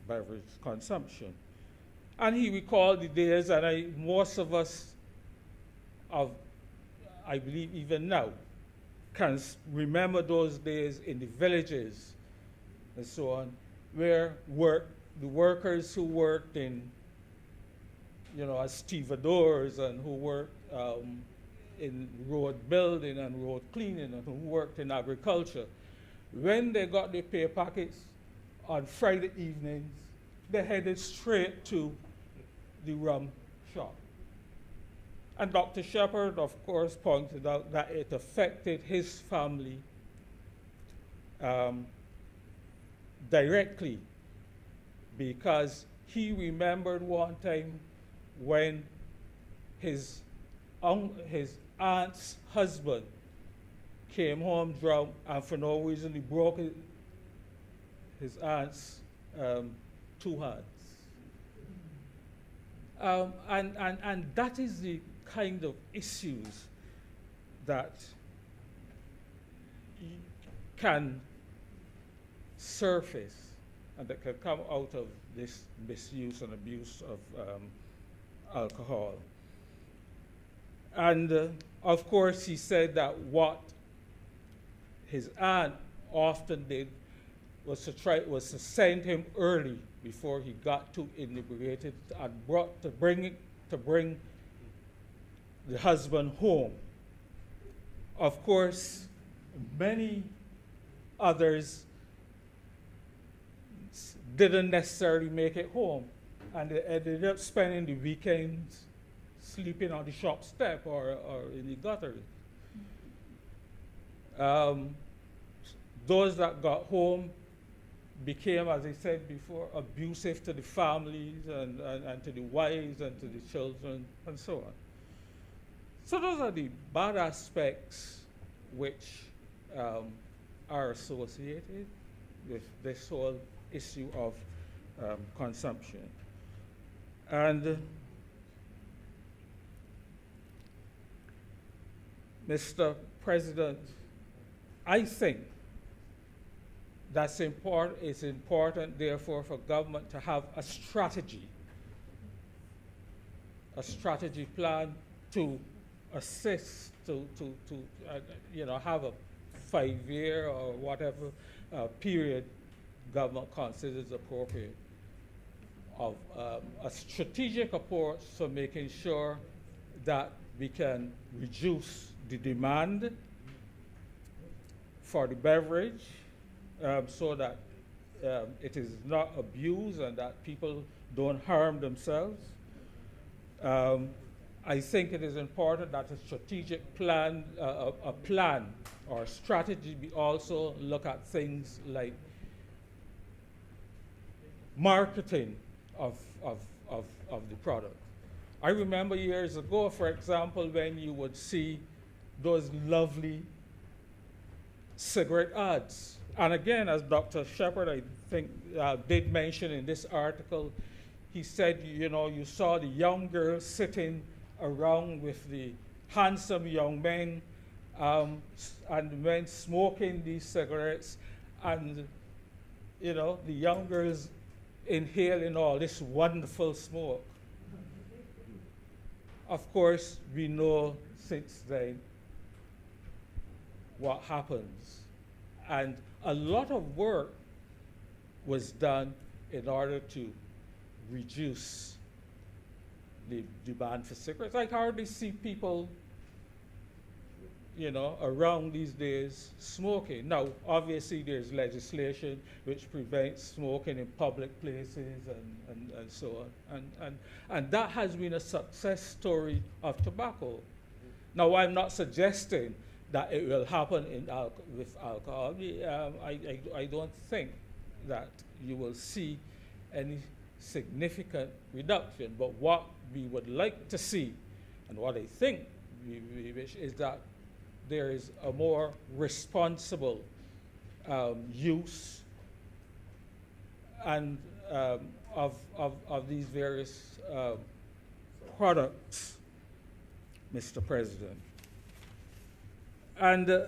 beverage consumption. And he recalled the days, and most of us, I believe even now, can remember those days in the villages and so on, where the workers who worked in, as stevedores and who worked in road building and road cleaning and who worked in agriculture, when they got their pay packets on Friday evenings, they headed straight to the rum shop. And Dr. Shepherd, of course, pointed out that it affected his family directly because he remembered one time when his aunt's husband came home drunk and for no reason he broke his aunt's 2 hands. And that is the kind of issues that can surface and that can come out of this misuse and abuse of alcohol. And of course, he said that what his aunt often did was to send him early before he got too inebriated and to bring the husband home. Of course, many others didn't necessarily make it home, and they ended up spending the weekends sleeping on the shop step or in the gutter. Those that got home became, as I said before, abusive to the families and to the wives and to the children and so on. So those are the bad aspects which are associated with this whole issue of consumption. And Mr. President, I think it's important, therefore, for government to have a strategy plan to assist, to have a 5-year or whatever period government considers appropriate of a strategic approach for making sure that we can reduce the demand for the beverage so that it is not abused and that people don't harm themselves. I think it is important that a strategic plan, a plan or strategy, be also look at things like marketing of the product. I remember years ago, for example, when you would see those lovely cigarette ads And again, as Dr. Shepard, I think, did mention in this article, he said, you know, you saw the young girls sitting around with the handsome young men, and the men smoking these cigarettes, and, you know, the young girls inhaling all this wonderful smoke. Of course, we know since then what happens. And a lot of work was done in order to reduce the demand for cigarettes. I hardly see people, you know, around these days smoking. Now, obviously, there's legislation which prevents smoking in public places and so on. And that has been a success story of tobacco. Now, I'm not suggesting that it will happen with alcohol. I don't think that you will see any significant reduction. But what we would like to see, and what I think we wish, is that there is a more responsible use and of these various products, Mr. President. And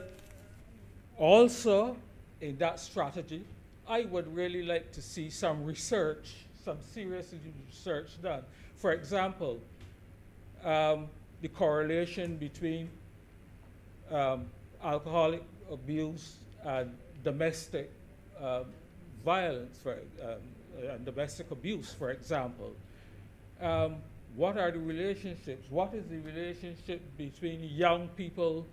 also, in that strategy, I would really like to see some research, some serious research done. For example, the correlation between alcoholic abuse and domestic violence, and domestic abuse, for example. What are the relationships? What is the relationship between young people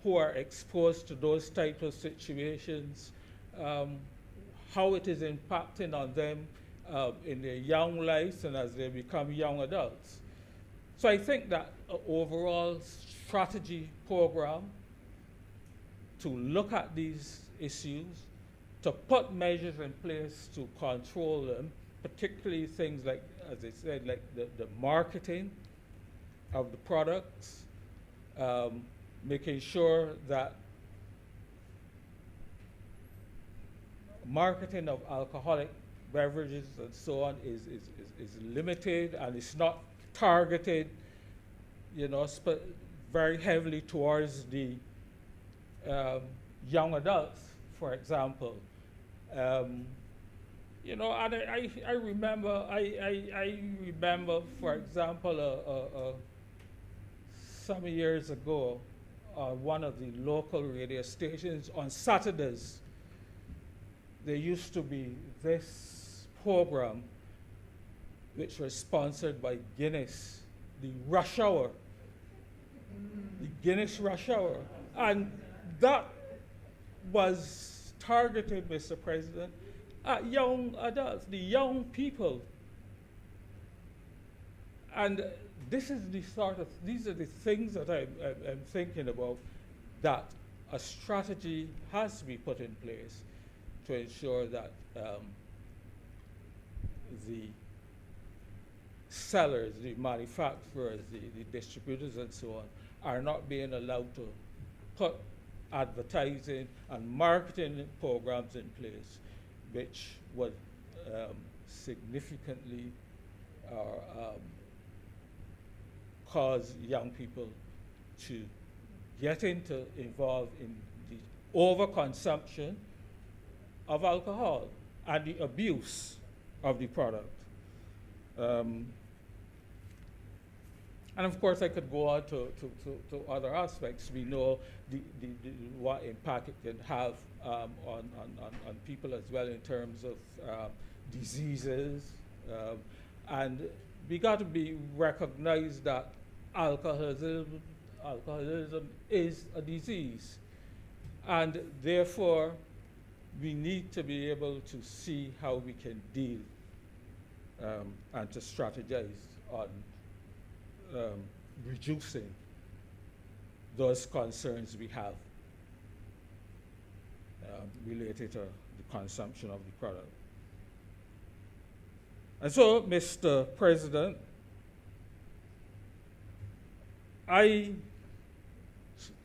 who are exposed to those types of situations, how it is impacting on them in their young lives and as they become young adults. So I think that an overall strategy program to look at these issues, to put measures in place to control them, particularly things like, as I said, like the marketing of the products, making sure that marketing of alcoholic beverages and so on is limited and it's not targeted, you know, very heavily towards the young adults, for example. You know, and I remember, for example, some years ago, one of the local radio stations on Saturdays, there used to be this program which was sponsored by Guinness, the Rush Hour, the Guinness Rush Hour. And that was targeted, Mr. President, at young adults, the young people. And these are the things that I'm thinking about, that a strategy has to be put in place to ensure that the sellers, the manufacturers, the distributors and so on are not being allowed to put advertising and marketing programs in place which would significantly cause young people to get involved in the overconsumption of alcohol and the abuse of the product. And of course, I could go on to other aspects. We know what impact it can have on people as well in terms of diseases. And we got to be recognized that alcoholism is a disease. And therefore, we need to be able to see how we can deal and to strategize on reducing those concerns we have related to the consumption of the product. And so, Mr. President, I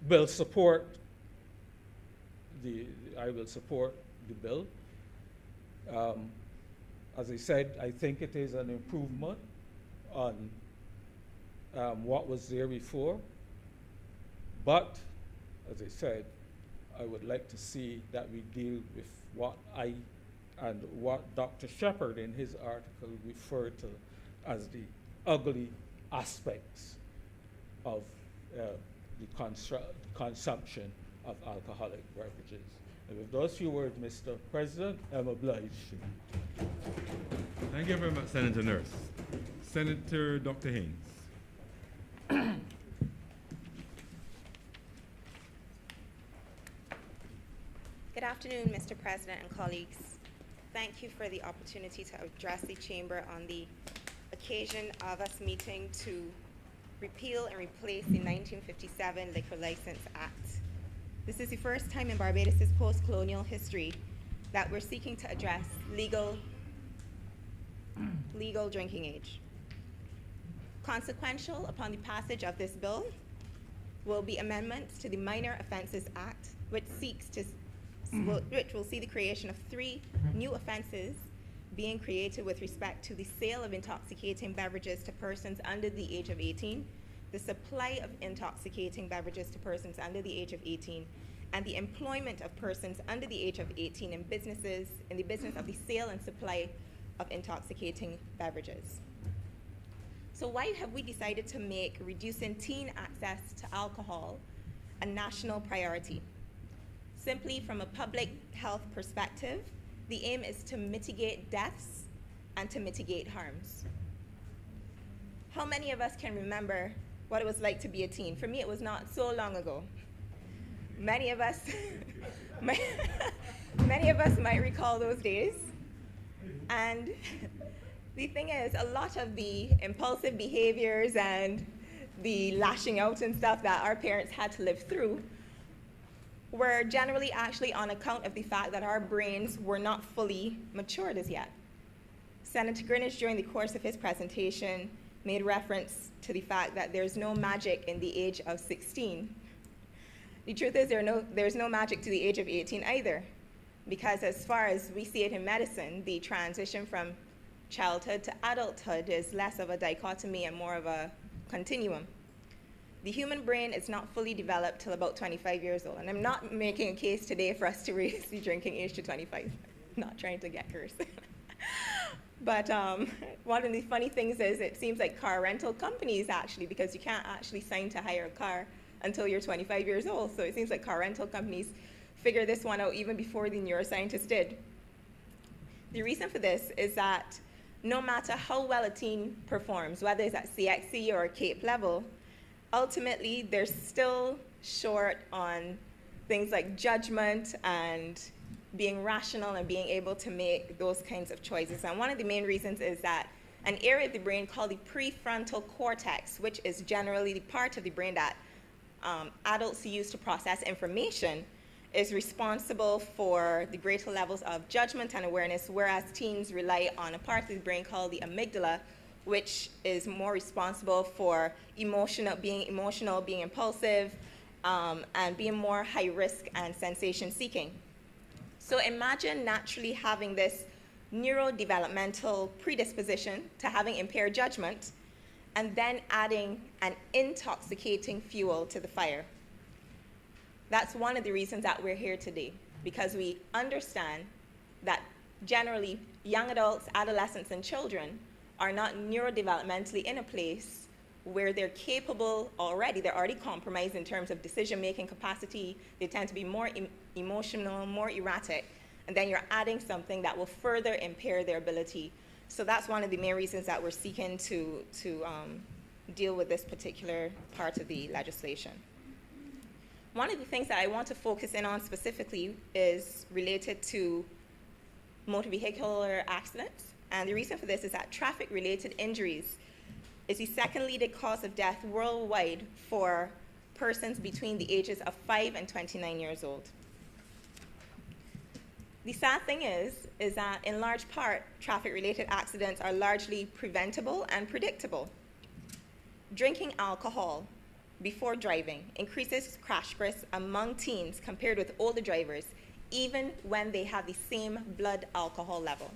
will support I will support the bill. As I said, I think it is an improvement on what was there before. But, as I said, I would like to see that we deal with what I and what Dr. Shepard in his article referred to as the ugly aspects of the consumption of alcoholic beverages. And with those few words, Mr. President, I'm obliged. Thank you very much, Senator Nurse. Senator Dr. Haynes. Good afternoon, Mr. President and colleagues. Thank you for the opportunity to address the Chamber on the occasion of us meeting to repeal and replace the 1957 Liquor License Act. This is the first time in Barbados' post-colonial history that we're seeking to address legal drinking age. Consequential upon the passage of this bill will be amendments to the Minor Offences Act, which will see the creation of 3 new offenses being created with respect to the sale of intoxicating beverages to persons under the age of 18, the supply of intoxicating beverages to persons under the age of 18, and the employment of persons under the age of 18 in the business of the sale and supply of intoxicating beverages. So why have we decided to make reducing teen access to alcohol a national priority? Simply from a public health perspective, the aim is to mitigate deaths and to mitigate harms. How many of us can remember what it was like to be a teen? For me, it was not so long ago. Many of us, many of us might recall those days. And the thing is, a lot of the impulsive behaviors and the lashing out and stuff that our parents had to live through were generally actually on account of the fact that our brains were not fully matured as yet. Senator Greenidge, during the course of his presentation, made reference to the fact that there's no magic in the age of 16. The truth is there's no magic to the age of 18 either, because as far as we see it in medicine, the transition from childhood to adulthood is less of a dichotomy and more of a continuum. The human brain is not fully developed till about 25 years old. And I'm not making a case today for us to raise the drinking age to 25. I'm not trying to get cursed. But one of the funny things is it seems like car rental companies actually, because you can't actually sign to hire a car until you're 25 years old. So it seems like car rental companies figure this one out even before the neuroscientists did. The reason for this is that no matter how well a teen performs, whether it's at CXC or CAPE level, ultimately they're still short on things like judgment and being rational and being able to make those kinds of choices. And one of the main reasons is that an area of the brain called the prefrontal cortex, which is generally the part of the brain that adults use to process information, is responsible for the greater levels of judgment and awareness, whereas teens rely on a part of the brain called the amygdala, which is more responsible for being emotional, being impulsive, and being more high risk and sensation seeking. So imagine naturally having this neurodevelopmental predisposition to having impaired judgment, and then adding an intoxicating fuel to the fire. That's one of the reasons that we're here today, because we understand that generally young adults, adolescents, and children are not neurodevelopmentally in a place where they're capable already. They're already compromised in terms of decision-making capacity. They tend to be more emotional, more erratic, and then you're adding something that will further impair their ability. So that's one of the main reasons that we're seeking to deal with this particular part of the legislation. One of the things that I want to focus in on specifically is related to motor vehicular accidents. And the reason for this is that traffic-related injuries is the second leading cause of death worldwide for persons between the ages of 5 and 29 years old. The sad thing is that in large part, traffic-related accidents are largely preventable and predictable. Drinking alcohol before driving increases crash risks among teens compared with older drivers, even when they have the same blood alcohol level.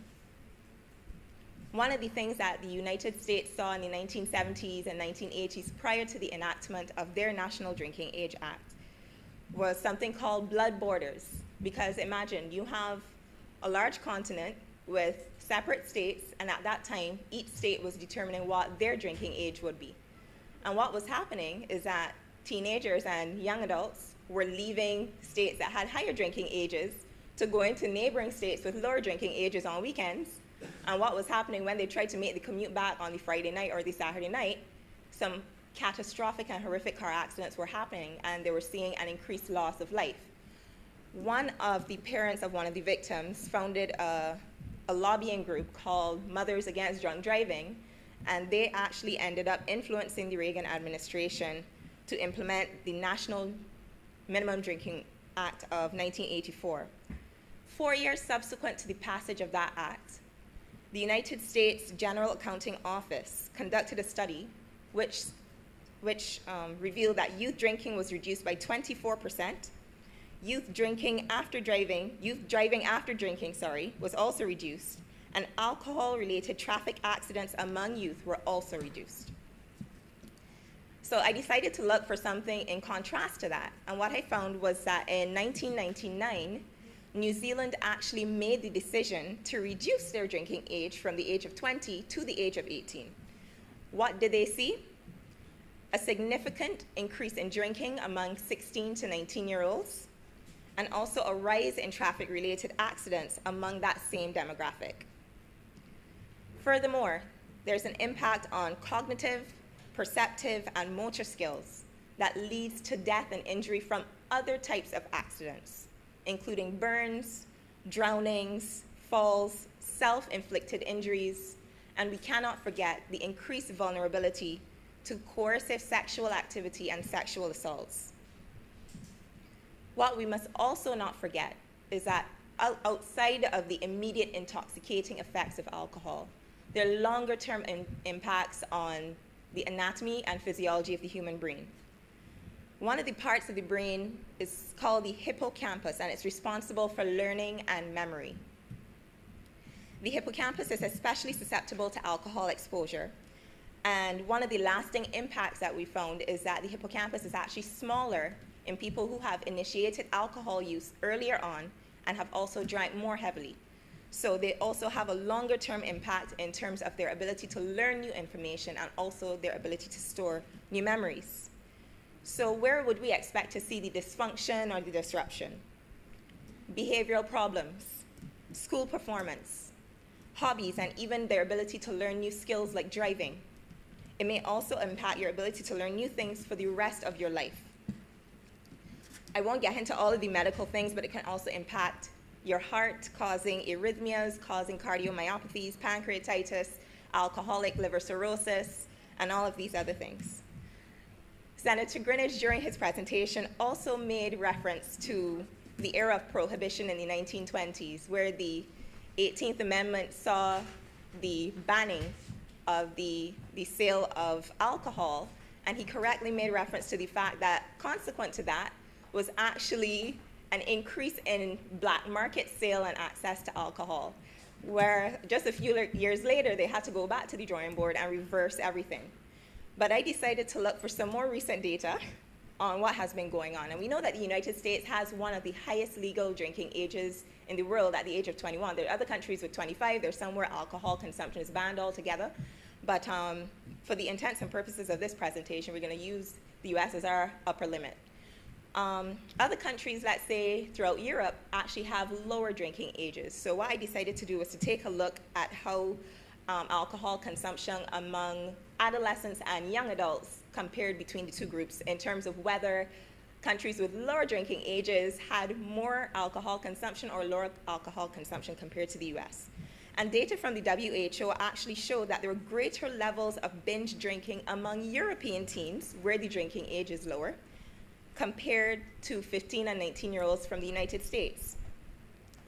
One of the things that the United States saw in the 1970s and 1980s prior to the enactment of their National Drinking Age Act was something called blood borders. Because imagine, you have a large continent with separate states, and at that time, each state was determining what their drinking age would be. And what was happening is that teenagers and young adults were leaving states that had higher drinking ages to go into neighboring states with lower drinking ages on weekends. And what was happening when they tried to make the commute back on the Friday night or the Saturday night, some catastrophic and horrific car accidents were happening, and they were seeing an increased loss of life. One of the parents of one of the victims founded a lobbying group called Mothers Against Drunk Driving, and they actually ended up influencing the Reagan administration to implement the National Minimum Drinking Act of 1984. 4 years subsequent to the passage of that act, the United States General Accounting Office conducted a study which revealed that youth drinking was reduced by 24%. Youth driving after drinking, was also reduced, and alcohol-related traffic accidents among youth were also reduced. So I decided to look for something in contrast to that, and what I found was that in 1999, New Zealand actually made the decision to reduce their drinking age from the age of 20 to the age of 18. What did they see? A significant increase in drinking among 16 to 19-year-olds, and also a rise in traffic-related accidents among that same demographic. Furthermore, there's an impact on cognitive, perceptive, and motor skills that leads to death and injury from other types of accidents, including burns, drownings, falls, self-inflicted injuries, and we cannot forget the increased vulnerability to coercive sexual activity and sexual assaults. What we must also not forget is that outside of the immediate intoxicating effects of alcohol, there are longer-term impacts on the anatomy and physiology of the human brain. One of the parts of the brain is called the hippocampus, and it's responsible for learning and memory. The hippocampus is especially susceptible to alcohol exposure, and one of the lasting impacts that we found is that the hippocampus is actually smaller in people who have initiated alcohol use earlier on and have also drank more heavily. So they also have a longer-term impact in terms of their ability to learn new information and also their ability to store new memories. So where would we expect to see the dysfunction or the disruption? Behavioral problems, school performance, hobbies, and even their ability to learn new skills like driving. It may also impact your ability to learn new things for the rest of your life. I won't get into all of the medical things, but it can also impact your heart, causing arrhythmias, causing cardiomyopathies, pancreatitis, alcoholic liver cirrhosis, and all of these other things. Senator Greenidge, during his presentation, also made reference to the era of prohibition in the 1920s, where the 18th Amendment saw the banning of the sale of alcohol, and he correctly made reference to the fact that consequent to that was actually an increase in black market sale and access to alcohol, where just a few years later, they had to go back to the drawing board and reverse everything. But I decided to look for some more recent data on what has been going on. And we know that the United States has one of the highest legal drinking ages in the world at the age of 21. There are other countries with 25. There's some where alcohol consumption is banned altogether. But for the intents and purposes of this presentation, we're going to use the US as our upper limit. Other countries, let's say throughout Europe, actually have lower drinking ages. So what I decided to do was to take a look at how alcohol consumption among adolescents and young adults compared between the two groups in terms of whether countries with lower drinking ages had more alcohol consumption or lower alcohol consumption compared to the US. And data from the WHO actually showed that there were greater levels of binge drinking among European teens, where the drinking age is lower, compared to 15 and 19-year-olds from the United States.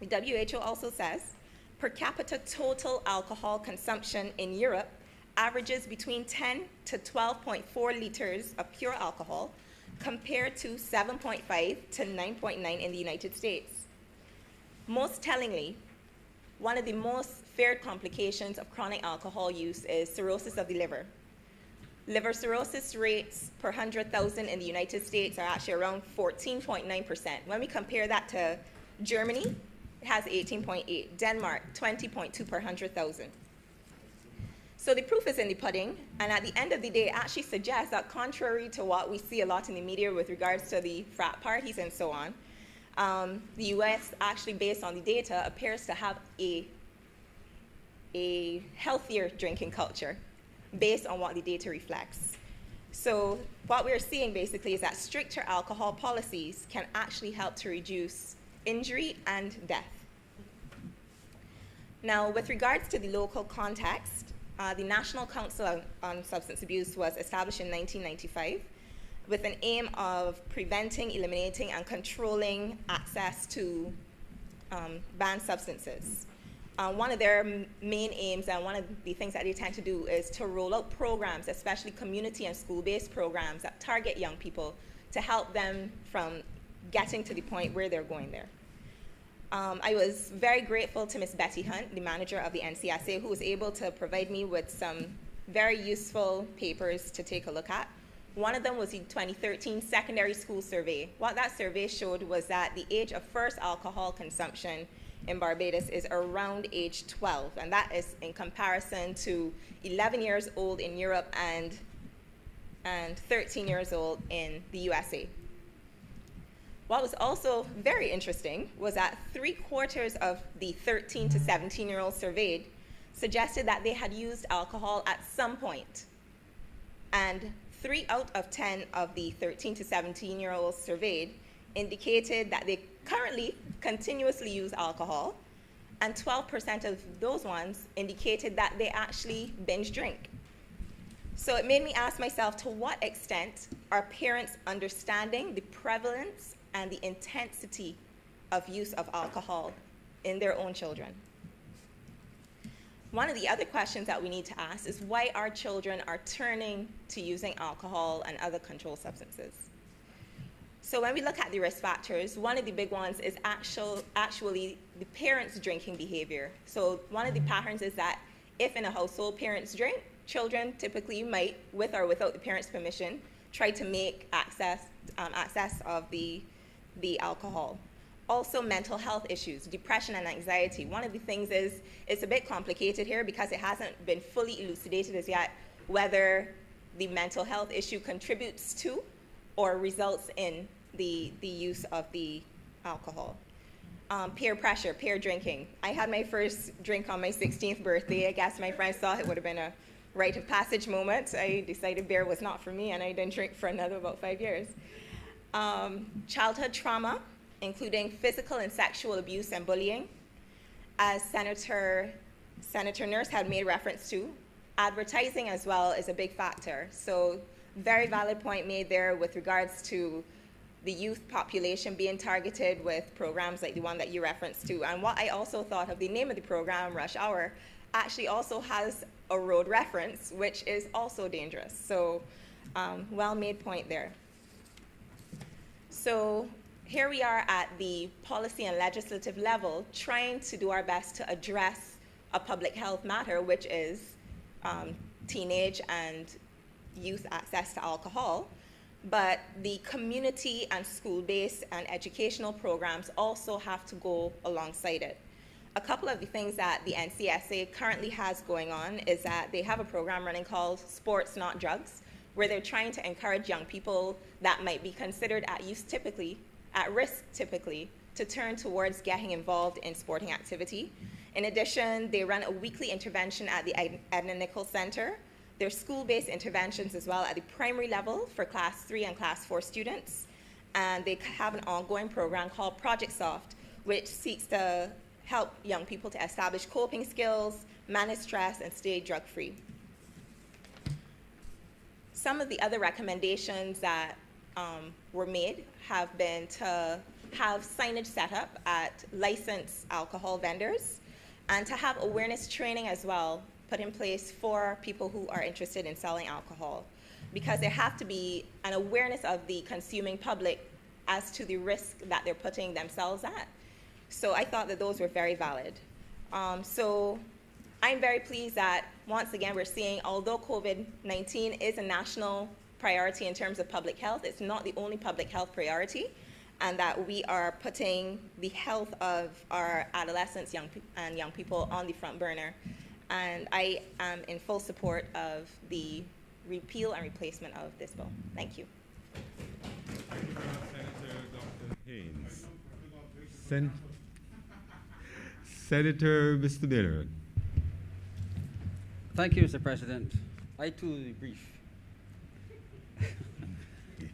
The WHO also says per capita total alcohol consumption in Europe averages between 10 to 12.4 liters of pure alcohol, compared to 7.5 to 9.9 in the United States. Most tellingly, one of the most feared complications of chronic alcohol use is cirrhosis of the liver. Liver cirrhosis rates per 100,000 in the United States are actually around 14.9%. When we compare that to Germany, it has 18.8, Denmark 20.2 per 100,000. So the proof is in the pudding, and at the end of the day, it actually suggests that contrary to what we see a lot in the media with regards to the frat parties and so on, the US actually, based on the data, appears to have a healthier drinking culture based on what the data reflects. So what we're seeing basically is that stricter alcohol policies can actually help to reduce injury and death. Now, with regards to the local context, the National Council on Substance Abuse was established in 1995 with an aim of preventing, eliminating, and controlling access to banned substances. One of their main aims and one of the things that they tend to do is to roll out programs, especially community and school-based programs that target young people to help them from getting to the point where they're going there. I was very grateful to Ms. Betty Hunt, the manager of the NCSA, who was able to provide me with some very useful papers to take a look at. One of them was the 2013 secondary school survey. What that survey showed was that the age of first alcohol consumption in Barbados is around age 12, and that is in comparison to 11 years old in Europe and 13 years old in the USA. What was also very interesting was that 3/4 of the 13 to 17-year-olds surveyed suggested that they had used alcohol at some point. And 3 out of 10 of the 13 to 17-year-olds surveyed indicated that they currently continuously use alcohol, and 12% of those ones indicated that they actually binge drink. So it made me ask myself, to what extent are parents understanding the prevalence and the intensity of use of alcohol in their own children? One of the other questions that we need to ask is why our children are turning to using alcohol and other controlled substances. So when we look at the risk factors, one of the big ones is actually the parents' drinking behavior. So one of the patterns is that if in a household parents drink, children typically might, with or without the parents' permission, try to make access of the alcohol. Also, mental health issues, depression and anxiety. One of the things is, it's a bit complicated here because it hasn't been fully elucidated as yet whether the mental health issue contributes to or results in the use of the alcohol. Peer pressure, peer drinking. I had my first drink on my 16th birthday. I guess my friends thought it would have been a rite of passage moment. I decided beer was not for me, and I didn't drink for another about 5 years. Childhood trauma, including physical and sexual abuse and bullying. As Senator Nurse had made reference to, advertising as well is a big factor. So very valid point made there with regards to the youth population being targeted with programs like the one that you referenced to. And what I also thought of, the name of the program, Rush Hour, actually also has a road reference, which is also dangerous. So well-made point there. So here we are at the policy and legislative level, trying to do our best to address a public health matter, which is teenage and youth access to alcohol. But the community and school-based and educational programs also have to go alongside it. A couple of the things that the NCSA currently has going on is that they have a program running called Sports Not Drugs, where they're trying to encourage young people that might be considered at risk typically, to turn towards getting involved in sporting activity. In addition, they run a weekly intervention at the Edna Nichols Center. There's school-based interventions as well at the primary level for Class 3 and Class 4 students. And they have an ongoing program called Project Soft, which seeks to help young people to establish coping skills, manage stress, and stay drug-free. Some of the other recommendations that were made have been to have signage set up at licensed alcohol vendors and to have awareness training as well, put in place for people who are interested in selling alcohol, because there has to be an awareness of the consuming public as to the risk that they're putting themselves at. So I thought that those were very valid. So I'm very pleased that, once again, we're seeing, although COVID-19 is a national priority in terms of public health, it's not the only public health priority, and that we are putting the health of our adolescents and young people on the front burner. And I am in full support of the repeal and replacement of this bill. Thank you. Thank you very much, Senator Dr. Haynes. Senator Mr. Miller. Thank you, Mr. President. I too will be brief.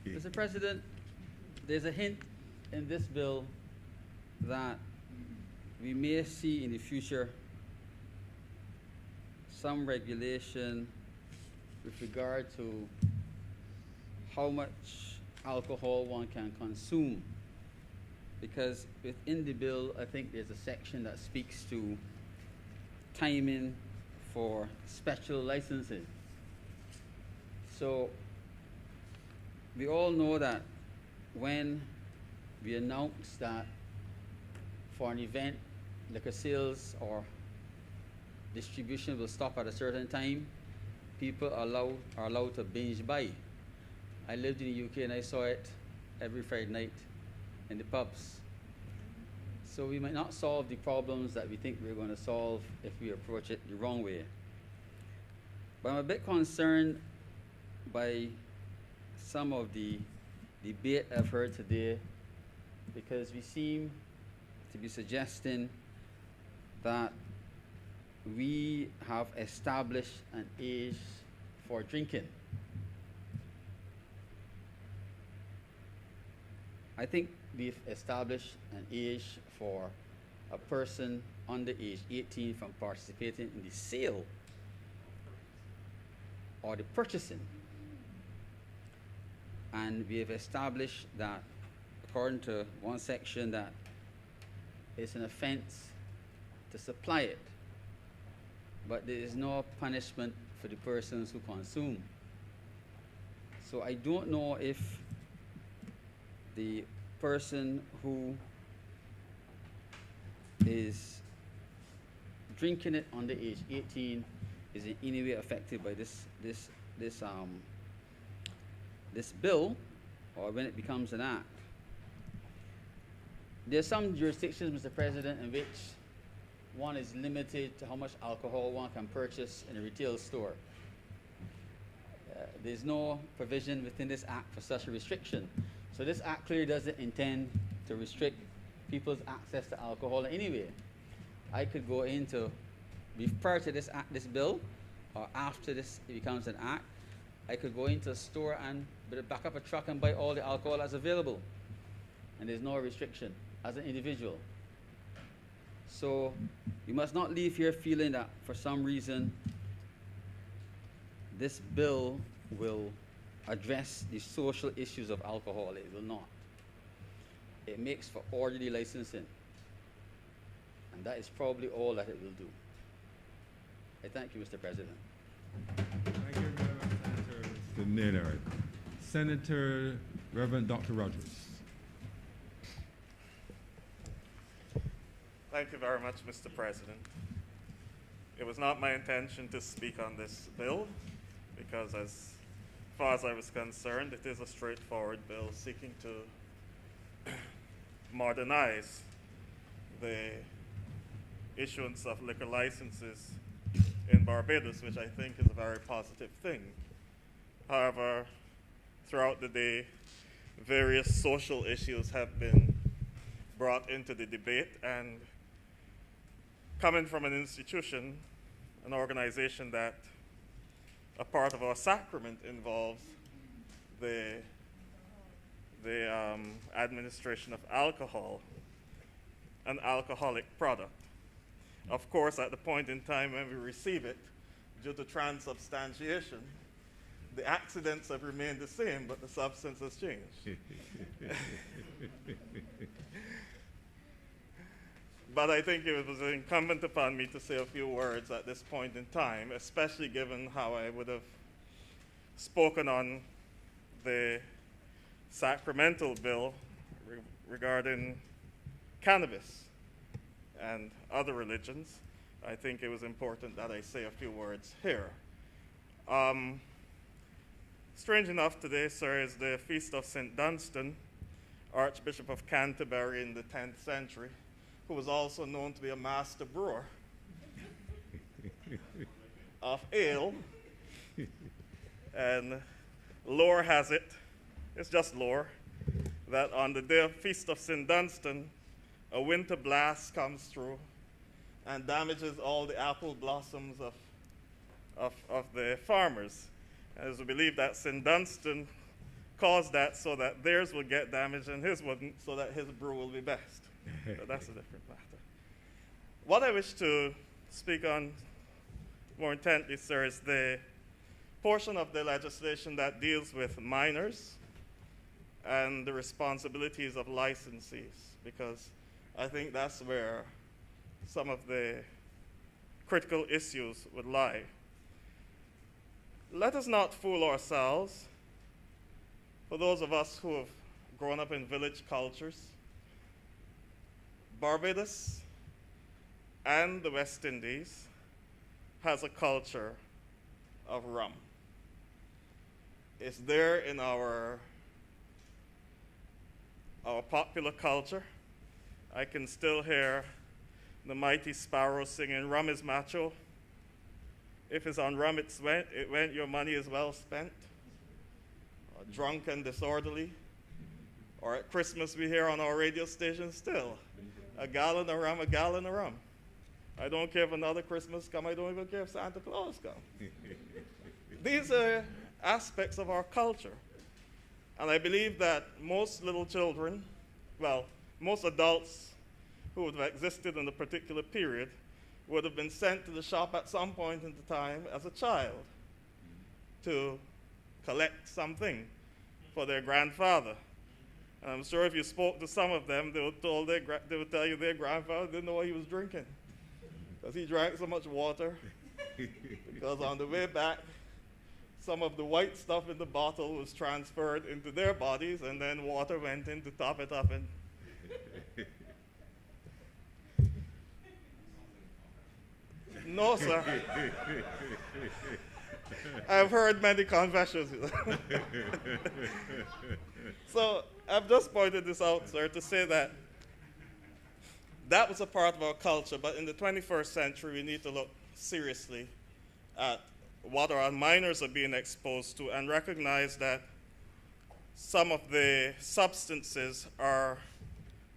Mr. President, there's a hint in this bill that we may see in the future some regulation with regard to how much alcohol one can consume. Because within the bill, I think there's a section that speaks to timing for special licensing. So we all know that when we announce that for an event, liquor sales or distribution will stop at a certain time, people are allowed to binge buy. I lived in the UK and I saw it every Friday night in the pubs. So we might not solve the problems that we think we're going to solve if we approach it the wrong way. But I'm a bit concerned by some of the debate I've heard today, because we seem to be suggesting that we have established an age for drinking. I think we've established an age for a person under age 18 from participating in the sale or the purchasing. And we have established that, according to one section, that it's an offense to supply it, but there is no punishment for the persons who consume. So I don't know if the person who is drinking it under age 18 is in any way affected by this bill, or when it becomes an act. There are some jurisdictions, Mr. President, in which one is limited to how much alcohol one can purchase in a retail store. There's no provision within this act for such a restriction. So this act clearly doesn't intend to restrict people's access to alcohol in any way. I could go into, prior to this bill, or after this it becomes an act, I could go into a store and back up a truck and buy all the alcohol that's available. And there's no restriction as an individual. So you must not leave here feeling that for some reason this bill will address the social issues of alcohol. It will not. It makes for orderly licensing. And that is probably all that it will do. I thank you, Mr. President. Thank you very much, Senator Mr. Miller. Senator Reverend Dr. Rogers. Thank you very much, Mr. President. It was not my intention to speak on this bill, because as far as I was concerned, it is a straightforward bill seeking to modernize the issuance of liquor licenses in Barbados, which I think is a very positive thing. However, throughout the day, various social issues have been brought into the debate, and coming from an institution, an organization that a part of our sacrament involves the administration of alcohol, an alcoholic product. Of course, at the point in time when we receive it, due to transubstantiation, the accidents have remained the same, but the substance has changed. But I think it was incumbent upon me to say a few words at this point in time, especially given how I would have spoken on the sacramental bill regarding cannabis and other religions. I think it was important that I say a few words here. Strange enough, today, sir, is the feast of St. Dunstan, Archbishop of Canterbury in the 10th century, who was also known to be a master brewer of ale. And lore has it, it's just lore, that on the day of Feast of St. Dunstan, a winter blast comes through and damages all the apple blossoms of the farmers. And it's believed that St. Dunstan caused that so that theirs would get damaged and his wouldn't, so that his brew will be best. But that's a different matter. What I wish to speak on more intently, sir, is the portion of the legislation that deals with minors and the responsibilities of licensees, because I think that's where some of the critical issues would lie. Let us not fool ourselves. For those of us who have grown up in village cultures, Barbados and the West Indies has a culture of rum. It's there in our popular culture. I can still hear the Mighty Sparrow singing, "Rum is macho. If it's on rum, it went, your money is well spent." Or drunk and disorderly. Or at Christmas, we hear on our radio station still, "A gallon of rum, a gallon of rum." I don't care if another Christmas come, I don't even care if Santa Claus come. These are aspects of our culture. And I believe that most little children, well, most adults who would have existed in a particular period would have been sent to the shop at some point in time as a child to collect something for their grandfather. And I'm sure if you spoke to some of them, they would tell you their grandfather didn't know what he was drinking, because he drank so much water. Because on the way back, some of the white stuff in the bottle was transferred into their bodies, and then water went in to top it up. And no, sir. I've heard many confessions. So I've just pointed this out, sir, to say that that was a part of our culture, but in the 21st century, we need to look seriously at what our minors are being exposed to and recognize that some of the substances are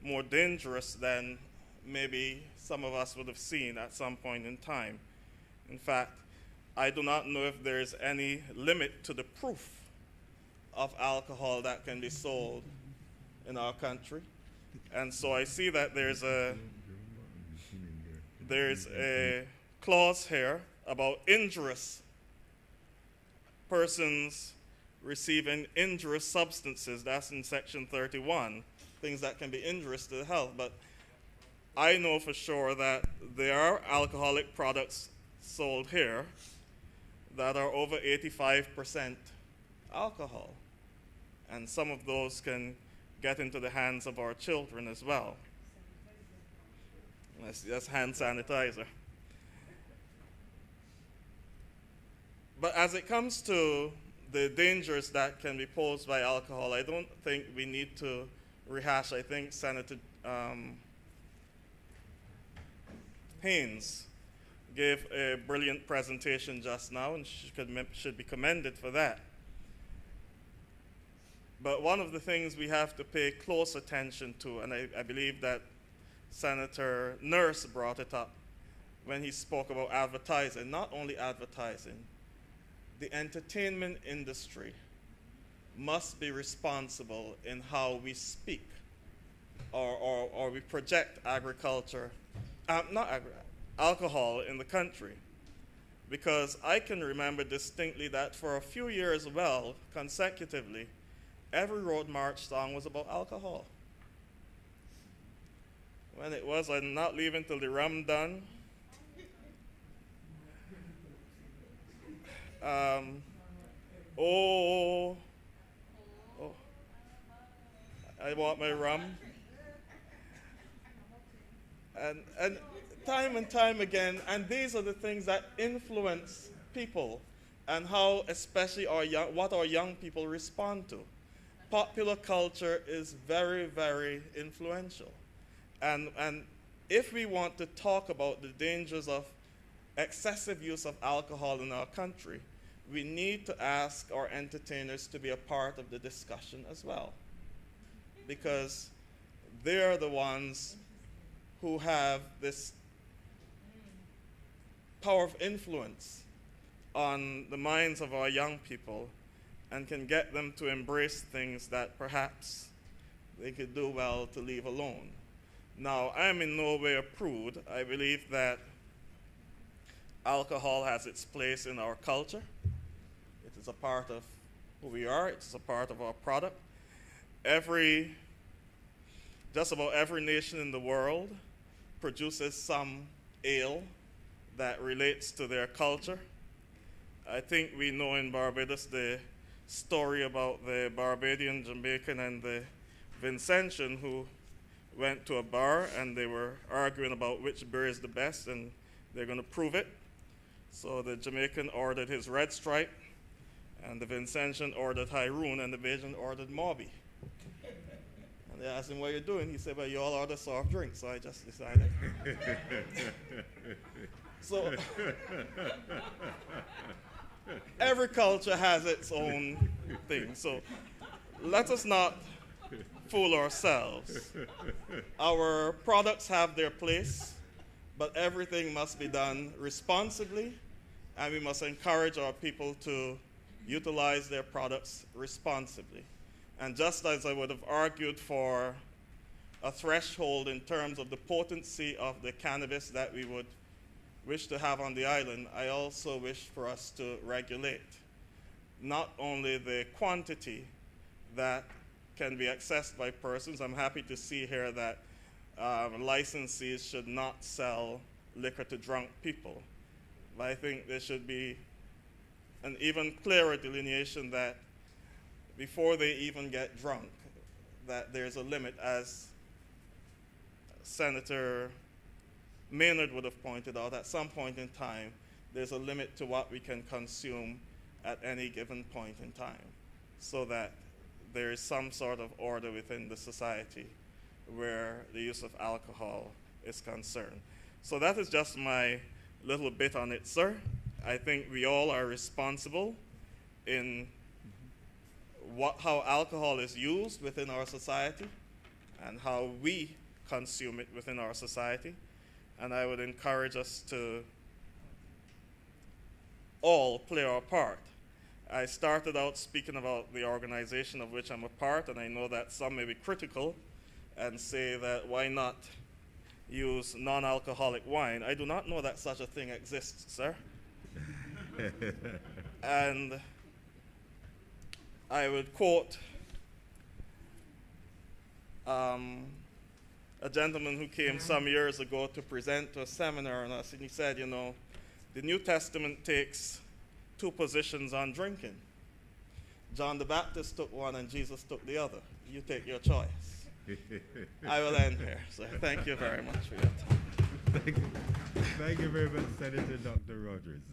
more dangerous than maybe some of us would have seen at some point in time. In fact, I do not know if there is any limit to the proof of alcohol that can be sold in our country. And so I see that there's a clause here about injurious persons receiving injurious substances. That's in section 31, things that can be injurious to the health. But I know for sure that there are alcoholic products sold here that are over 85% alcohol. And some of those can get into the hands of our children as well. That's hand sanitizer. But as it comes to the dangers that can be posed by alcohol, I don't think we need to rehash. I think Senator Haynes gave a brilliant presentation just now, and should be commended for that. But one of the things we have to pay close attention to, and I believe that Senator Nurse brought it up when he spoke about advertising, not only advertising, the entertainment industry must be responsible in how we speak or we project alcohol in the country. Because I can remember distinctly that for a few years, consecutively, every Road March song was about alcohol. when it was. I'm not leaving till the rum done. Oh, I want my rum. And time again, and these are the things that influence people and how especially what our young people respond to. Popular culture is very, very influential. And if we want to talk about the dangers of excessive use of alcohol in our country, we need to ask our entertainers to be a part of the discussion as well. Because they're the ones who have this power of influence on the minds of our young people and can get them to embrace things that perhaps they could do well to leave alone. Now, I am in no way a prude. I believe that alcohol has its place in our culture. It is a part of who we are. It's a part of our product. Just about every nation in the world produces some ale that relates to their culture. I think we know in Barbados the story about the Barbadian, Jamaican, and the Vincentian who went to a bar and they were arguing about which beer is the best and they're going to prove it. So the Jamaican ordered his Red Stripe and the Vincentian ordered Hyroon and the Bajan ordered Mauby. They asked him, what are you doing? He said, well, you all order soft drinks, so I just decided. So every culture has its own thing. So let us not fool ourselves. Our products have their place, but everything must be done responsibly, and we must encourage our people to utilize their products responsibly. And just as I would have argued for a threshold in terms of the potency of the cannabis that we would wish to have on the island, I also wish for us to regulate not only the quantity that can be accessed by persons. I'm happy to see here that licensees should not sell liquor to drunk people. But I think there should be an even clearer delineation that before they even get drunk, that there's a limit, as Senator Maynard would have pointed out. At some point in time, there's a limit to what we can consume at any given point in time, so that there is some sort of order within the society where the use of alcohol is concerned. So that is just my little bit on it, sir. I think we all are responsible in how alcohol is used within our society and how we consume it within our society. And I would encourage us to all play our part. I started out speaking about the organization of which I'm a part, and I know that some may be critical and say that why not use non-alcoholic wine. I do not know that such a thing exists, sir. And I would quote a gentleman who came some years ago to present to a seminar on us, and he said, you know, the New Testament takes two positions on drinking. John the Baptist took one and Jesus took the other. You take your choice. I will end here. So thank you very much for your time. Thank you very much, Senator Dr. Rogers,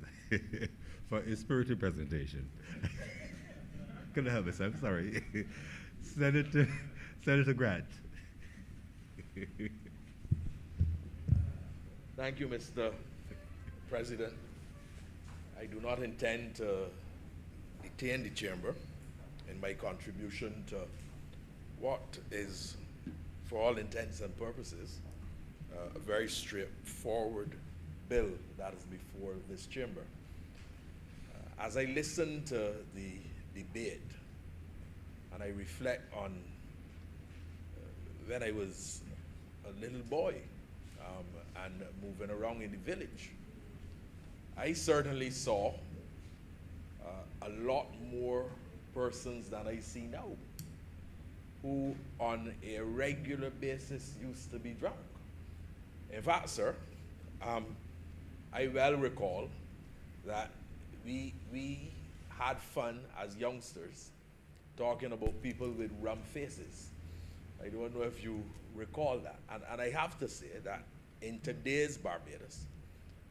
for a spirited presentation. Couldn't help myself, sorry. Senator Grant. Thank you, Mr. President. I do not intend to detain the chamber in my contribution to what is, for all intents and purposes, a very straightforward bill that is before this chamber. As I listen to the debate and I reflect on when I was a little boy and moving around in the village, I certainly saw a lot more persons than I see now who on a regular basis used to be drunk. In fact, sir, I well recall that we had fun as youngsters talking about people with rum faces. I don't know if you recall that. And I have to say that in today's Barbados,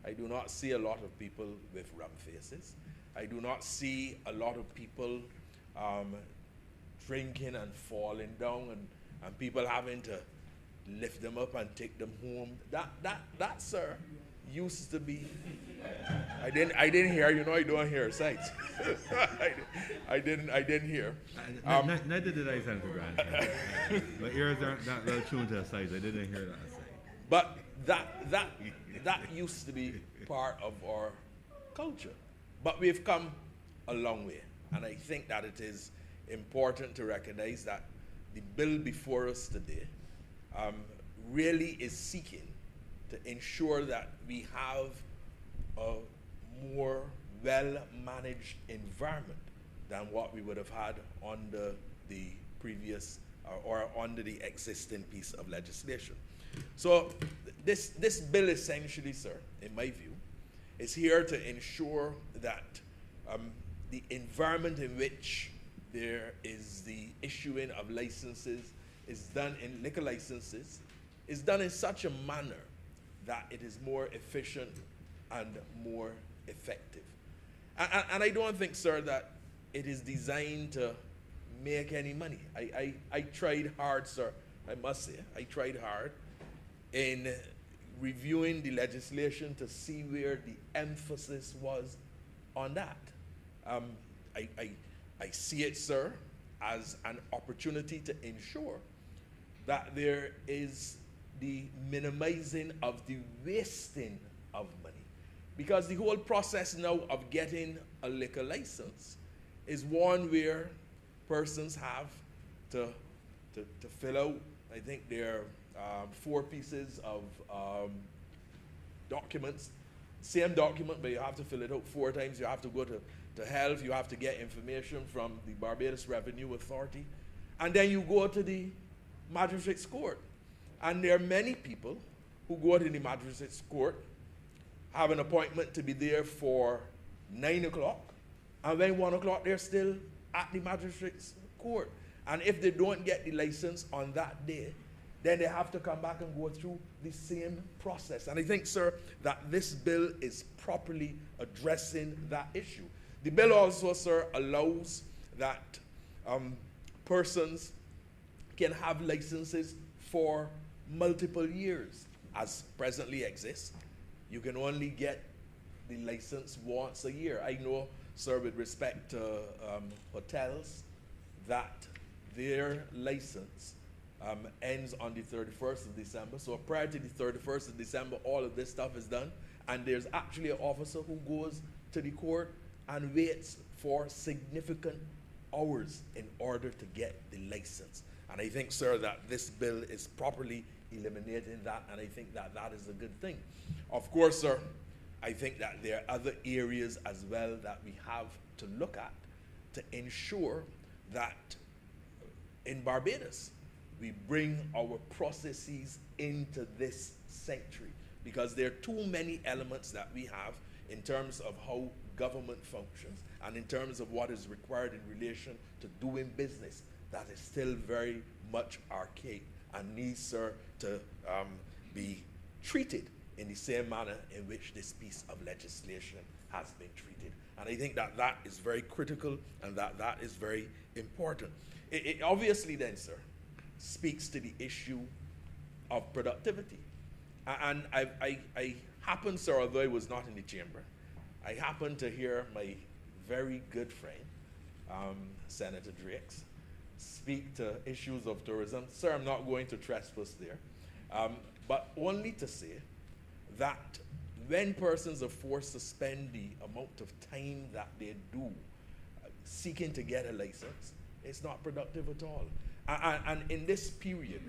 I do not see a lot of people with rum faces. I do not see a lot of people drinking and falling down and people having to lift them up and take them home. That sir, used to be. I didn't hear. You know, I don't hear sights. I didn't hear. Neither did I, Senator Grant. My ears aren't that well tuned to the sights. I didn't hear that sight. But that used to be part of our culture. But we've come a long way, and I think that it is important to recognize that the bill before us today really is seeking to ensure that we have a more well-managed environment than what we would have had under the previous or under the existing piece of legislation. So this bill essentially, sir, in my view, is here to ensure that the environment in which there is the issuing of licenses is done in liquor licenses is done in such a manner that it is more efficient and more effective. And I don't think, sir, that it is designed to make any money. I tried hard, sir, I must say, I tried hard in reviewing the legislation to see where the emphasis was on that. I see it, sir, as an opportunity to ensure that there is the minimizing of the wasting of money. Because the whole process now of getting a liquor license is one where persons have to fill out, I think there are 4 pieces of documents, same document, but you have to fill it out 4 times. You have to go to health, you have to get information from the Barbados Revenue Authority, and then you go to the magistrate's court. And there are many people who go to the magistrate's court, have an appointment to be there for 9 o'clock, and then 1 o'clock they're still at the magistrate's court. And if they don't get the license on that day, then they have to come back and go through the same process. And I think, sir, that this bill is properly addressing that issue. The bill also, sir, allows that persons can have licenses for multiple years, as presently exists. You can only get the license once a year. I know, sir, with respect to hotels, that their license ends on the 31st of December. So prior to the 31st of December, all of this stuff is done. And there's actually an officer who goes to the court and waits for significant hours in order to get the license. And I think, sir, that this bill is properly eliminating that, and I think that that is a good thing. Of course, sir, I think that there are other areas as well that we have to look at to ensure that in Barbados, we bring our processes into this sanctuary, because there are too many elements that we have in terms of how government functions and in terms of what is required in relation to doing business that is still very much archaic and needs, sir, to be treated in the same manner in which this piece of legislation has been treated. And I think that that is very critical and that that is very important. It obviously then, sir, speaks to the issue of productivity. And I happened, sir, although I was not in the chamber, I happened to hear my very good friend, Senator Drakes, speak to issues of tourism. Sir, I'm not going to trespass there, but only to say that when persons are forced to spend the amount of time that they do seeking to get a license, it's not productive at all. And in this period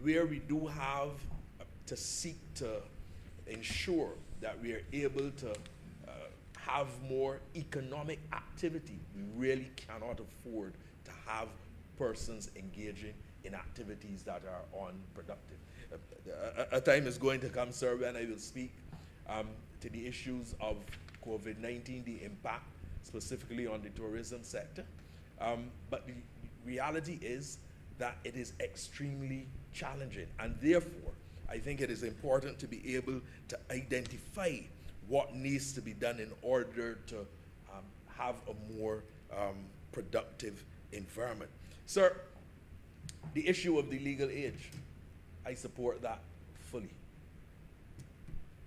where we do have to seek to ensure that we are able to have more economic activity, we really cannot afford to have persons engaging in activities that are unproductive. a time is going to come, sir, when I will speak to the issues of COVID-19, the impact specifically on the tourism sector. But the reality is that it is extremely challenging, and therefore I think it is important to be able to identify what needs to be done in order to have a more productive environment. Sir, the issue of the legal age, I support that fully.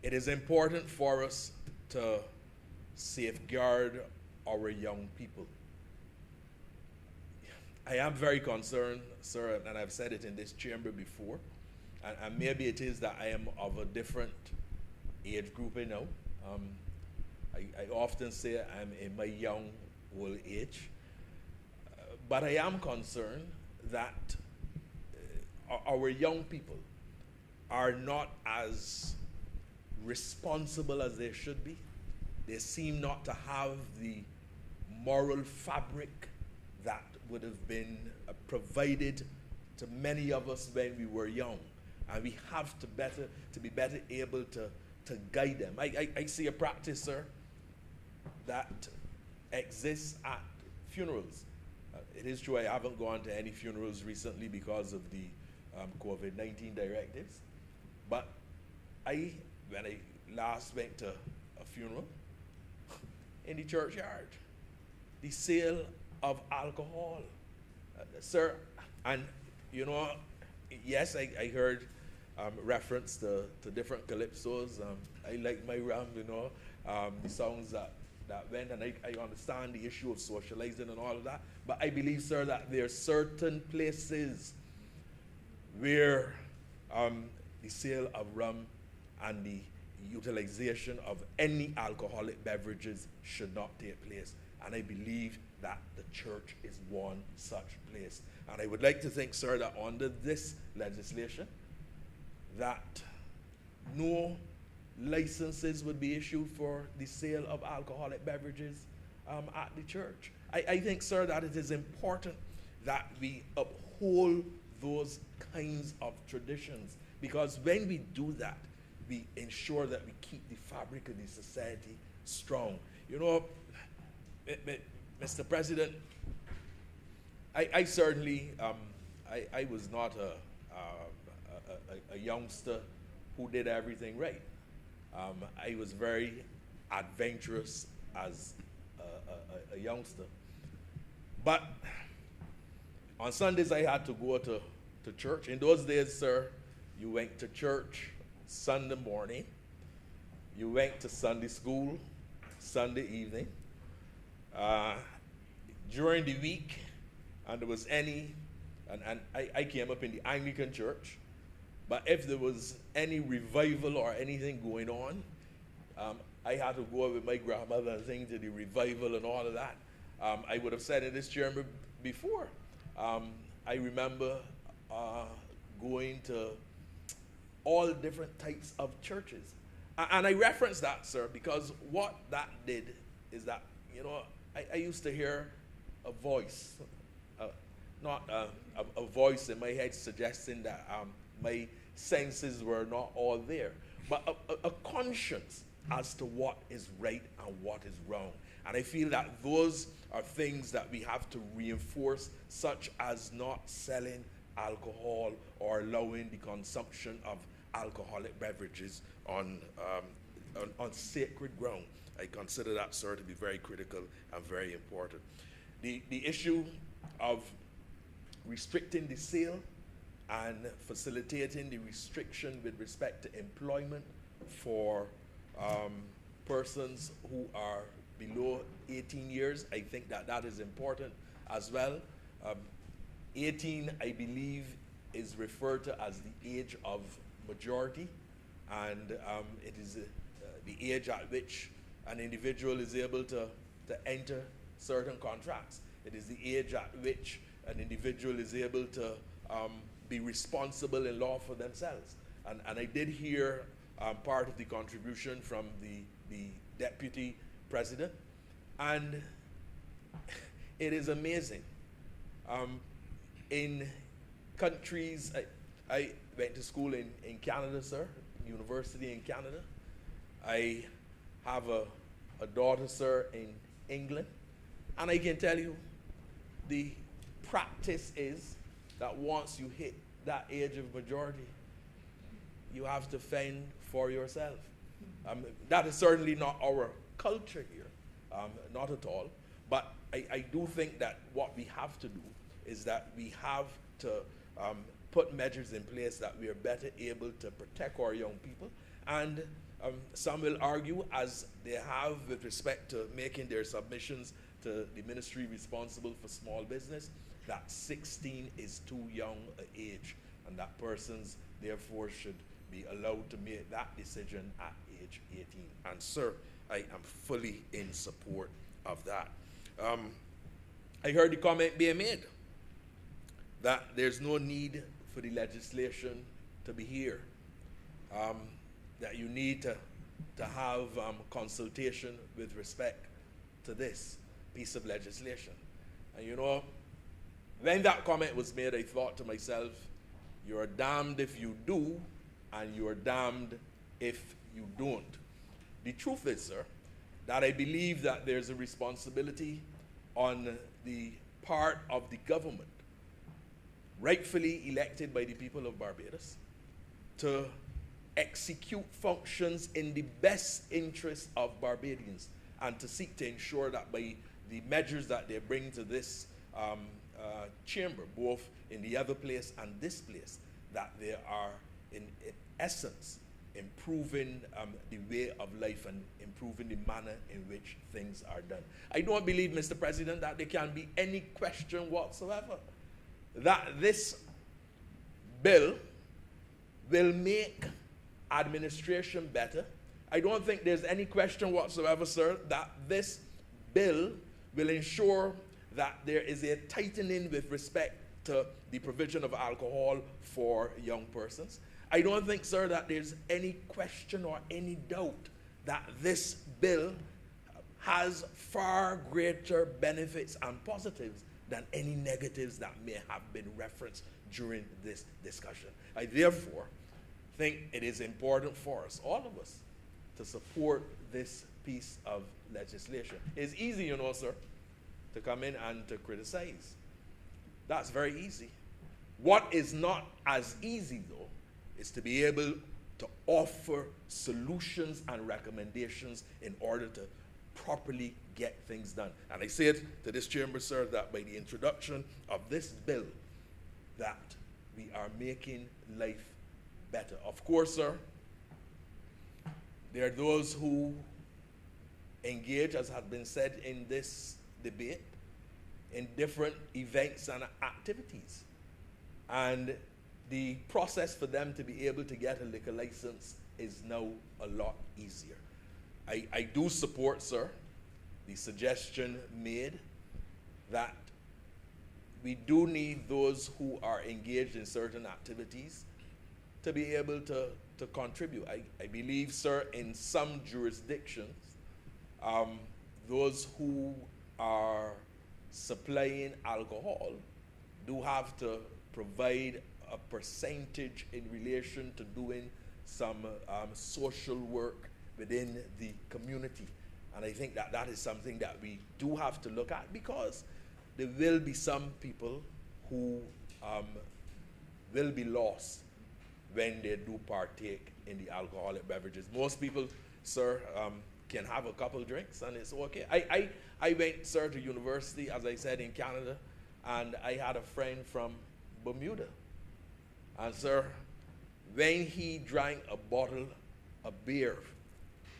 It is important for us to safeguard our young people. I am very concerned, sir, and I've said it in this chamber before, and maybe it is that I am of a different age group now. I often say I'm in my young old age, but I am concerned that our young people are not as responsible as they should be. They seem not to have the moral fabric that would have been provided to many of us when we were young. And we have to be better able to guide them. I see a practice, sir, that exists at funerals. It is true I haven't gone to any funerals recently because of the COVID-19 directives. But when I last went to a funeral, in the churchyard, the sale of alcohol. Sir, and you know, yes, I heard reference to different calypsos. I like my ram, you know, the songs that went, and I understand the issue of socializing and all of that. But I believe, sir, that there are certain places where the sale of rum and the utilization of any alcoholic beverages should not take place. And I believe that the church is one such place. And I would like to think, sir, that under this legislation, that no licenses would be issued for the sale of alcoholic beverages at the church. I think, sir, that it is important that we uphold those kinds of traditions, because when we do that, we ensure that we keep the fabric of the society strong. You know, Mr. President, I certainly, I was not a youngster who did everything right. I was very adventurous as a youngster. But on Sundays, I had to go to church. In those days, sir, you went to church Sunday morning. You went to Sunday school Sunday evening. During the week, and there was any, and I came up in the Anglican church, but if there was any revival or anything going on, I had to go with my grandmother and sing to the revival and all of that. I would have said in this chamber before, I remember going to all different types of churches. And I reference that, sir, because what that did is that, you know, I used to hear a voice, not a voice in my head suggesting that my senses were not all there, but a conscience as to what is right and what is wrong. And I feel that those are things that we have to reinforce, such as not selling alcohol or allowing the consumption of alcoholic beverages on sacred ground. I consider that, sir, to be very critical and very important. The issue of restricting the sale and facilitating the restriction with respect to employment for persons who are below 18 years, I think that is important as well. 18, I believe, is referred to as the age of majority, and it is the age at which an individual is able to enter certain contracts. It is the age at which an individual is able to be responsible in law for themselves. And I did hear part of the contribution from the deputy president, and it is amazing. In countries, went to school in Canada, sir, university in Canada. I have a daughter, sir, in England. And I can tell you, the practice is that once you hit that age of majority, you have to fend for yourself. That is certainly not our culture here, not at all. But I do think that what we have to do is that we have to put measures in place that we are better able to protect our young people. And some will argue, as they have with respect to making their submissions to the ministry responsible for small business, that 16 is too young an age, and that persons therefore should be allowed to make that decision at age 18. And sir, I am fully in support of that. I heard the comment being made that there's no need for the legislation to be here, that you need to have consultation with respect to this piece of legislation. And you know, when that comment was made, I thought to myself, you're damned if you do, and you're damned if you don't. The truth is, sir, that I believe that there's a responsibility on the part of the government, rightfully elected by the people of Barbados, to execute functions in the best interest of Barbadians, and to seek to ensure that by the measures that they bring to this chamber, both in the other place and this place, that they are in essence improving the way of life and improving the manner in which things are done. I don't believe, Mr. President, that there can be any question whatsoever that this bill will make administration better. I don't think there's any question whatsoever, sir, that this bill will ensure that there is a tightening with respect to the provision of alcohol for young persons. I don't think, sir, that there's any question or any doubt that this bill has far greater benefits and positives than any negatives that may have been referenced during this discussion. I therefore think it is important for us, all of us, to support this piece of legislation. It's easy, you know, sir, to come in and to criticize. That's very easy. What is not as easy, though, is to be able to offer solutions and recommendations in order to properly get things done. And I say it to this chamber, sir, that by the introduction of this bill, that we are making life better. Of course, sir, there are those who engage, as has been said in this debate, in different events and activities. And the process for them to be able to get a liquor license is now a lot easier. I do support, sir, the suggestion made that we do need those who are engaged in certain activities to be able to contribute. I believe, sir, in some jurisdictions, those who are supplying alcohol do have to provide a percentage in relation to doing some social work within the community. And I think that that is something that we do have to look at, because there will be some people who will be lost when they do partake in the alcoholic beverages. Most people, sir, can have a couple drinks and it's okay. I went, sir, to university, as I said, in Canada, and I had a friend from Bermuda. And sir, when he drank a bottle of beer,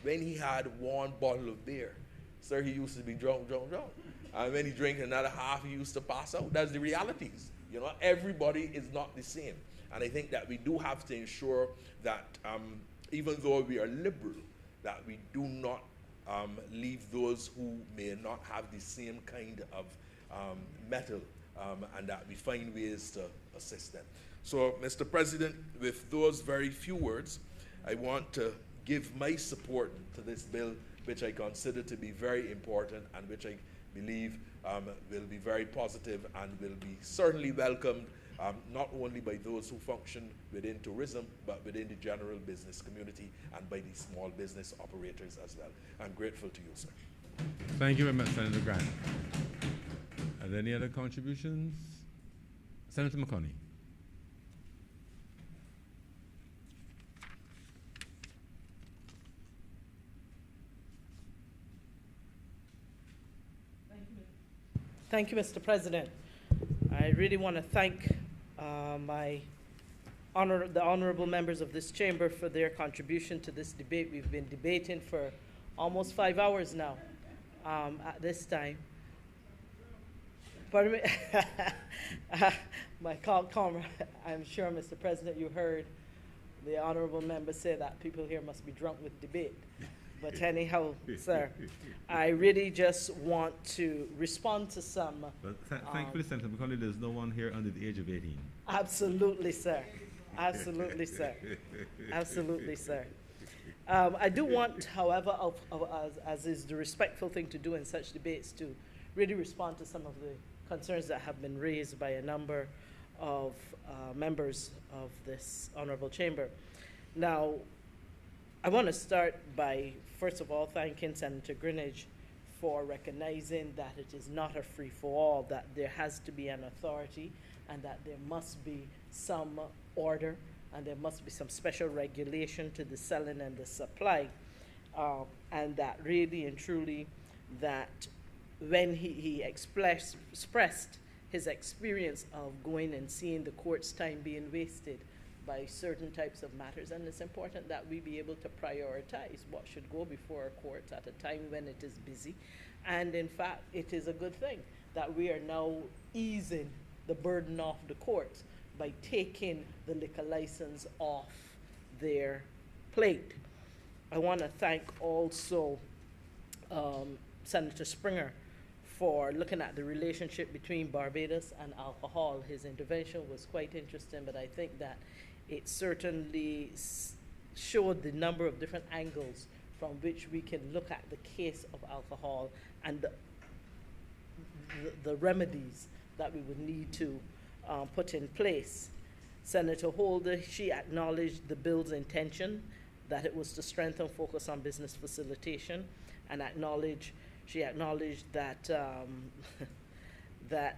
when he had one bottle of beer, sir, he used to be drunk. And when he drank another half, he used to pass out. That's the realities. You know, everybody is not the same. And I think that we do have to ensure that even though we are liberal, that we do not leave those who may not have the same kind of mettle, and that we find ways to assist them. So, Mr. President, with those very few words, I want to give my support to this bill, which I consider to be very important and which I believe will be very positive and will be certainly welcomed not only by those who function within tourism, but within the general business community and by the small business operators as well. I'm grateful to you, sir. Thank you very much, Senator Grant. Are there any other contributions? Senator McConney. Thank you, Mr. President. I really want to thank the honorable members of this chamber for their contribution to this debate. We've been debating for almost 5 hours now at this time. Pardon me? My comrade, I'm sure, Mr. President, you heard the honorable member say that people here must be drunk with debate. But anyhow, sir, I really just want to respond to some. But thankfully, Senator McConney, there's no one here under the age of 18. Absolutely, sir. Absolutely, sir. Absolutely, sir. I do want, however, as is the respectful thing to do in such debates, to really respond to some of the concerns that have been raised by a number of members of this honorable chamber. Now, I want to start by, first of all, thanking Senator Greenidge for recognizing that it is not a free-for-all, that there has to be an authority and that there must be some order and there must be some special regulation to the selling and the supply. And that really and truly that when he expressed his experience of going and seeing the court's time being wasted by certain types of matters, and it's important that we be able to prioritize what should go before our courts at a time when it is busy. And in fact, it is a good thing that we are now easing the burden off the courts by taking the liquor license off their plate. I want to thank also Senator Springer for looking at the relationship between Barbados and alcohol. His intervention was quite interesting, but I think that it certainly showed the number of different angles from which we can look at the case of alcohol and the remedies that we would need to put in place. Senator Holder, she acknowledged the bill's intention, that it was to strengthen focus on business facilitation, and she acknowledged that that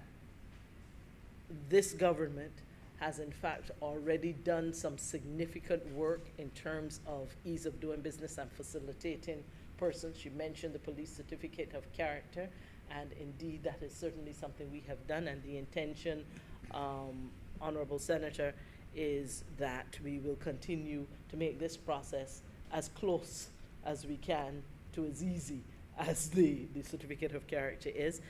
this government has in fact already done some significant work in terms of ease of doing business and facilitating persons. She mentioned the police certificate of character, and indeed that is certainly something we have done, and the intention, Honorable Senator, is that we will continue to make this process as close as we can to as easy as the certificate of character is.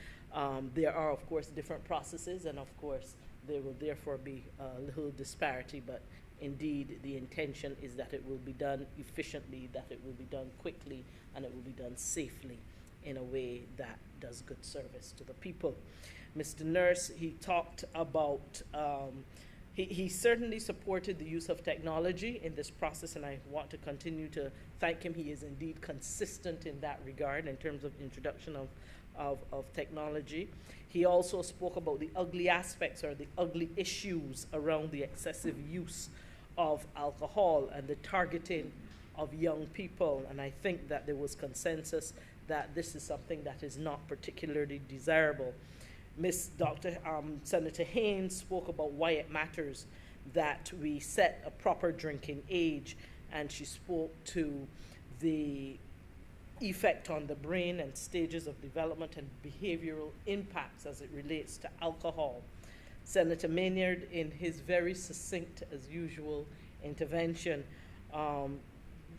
There are, of course, different processes, and of course, there will therefore be a little disparity, but indeed the intention is that it will be done efficiently, that it will be done quickly, and it will be done safely in a way that does good service to the people. Mr. Nurse, he talked about, he certainly supported the use of technology in this process, and I want to continue to thank him. He is indeed consistent in that regard in terms of introduction of technology. He also spoke about the ugly aspects or the ugly issues around the excessive use of alcohol and the targeting of young people, and I think that there was consensus that this is something that is not particularly desirable. Senator Haynes spoke about why it matters that we set a proper drinking age, and she spoke to the effect on the brain and stages of development and behavioral impacts as it relates to alcohol. Senator Maynard, in his very succinct, as usual, intervention,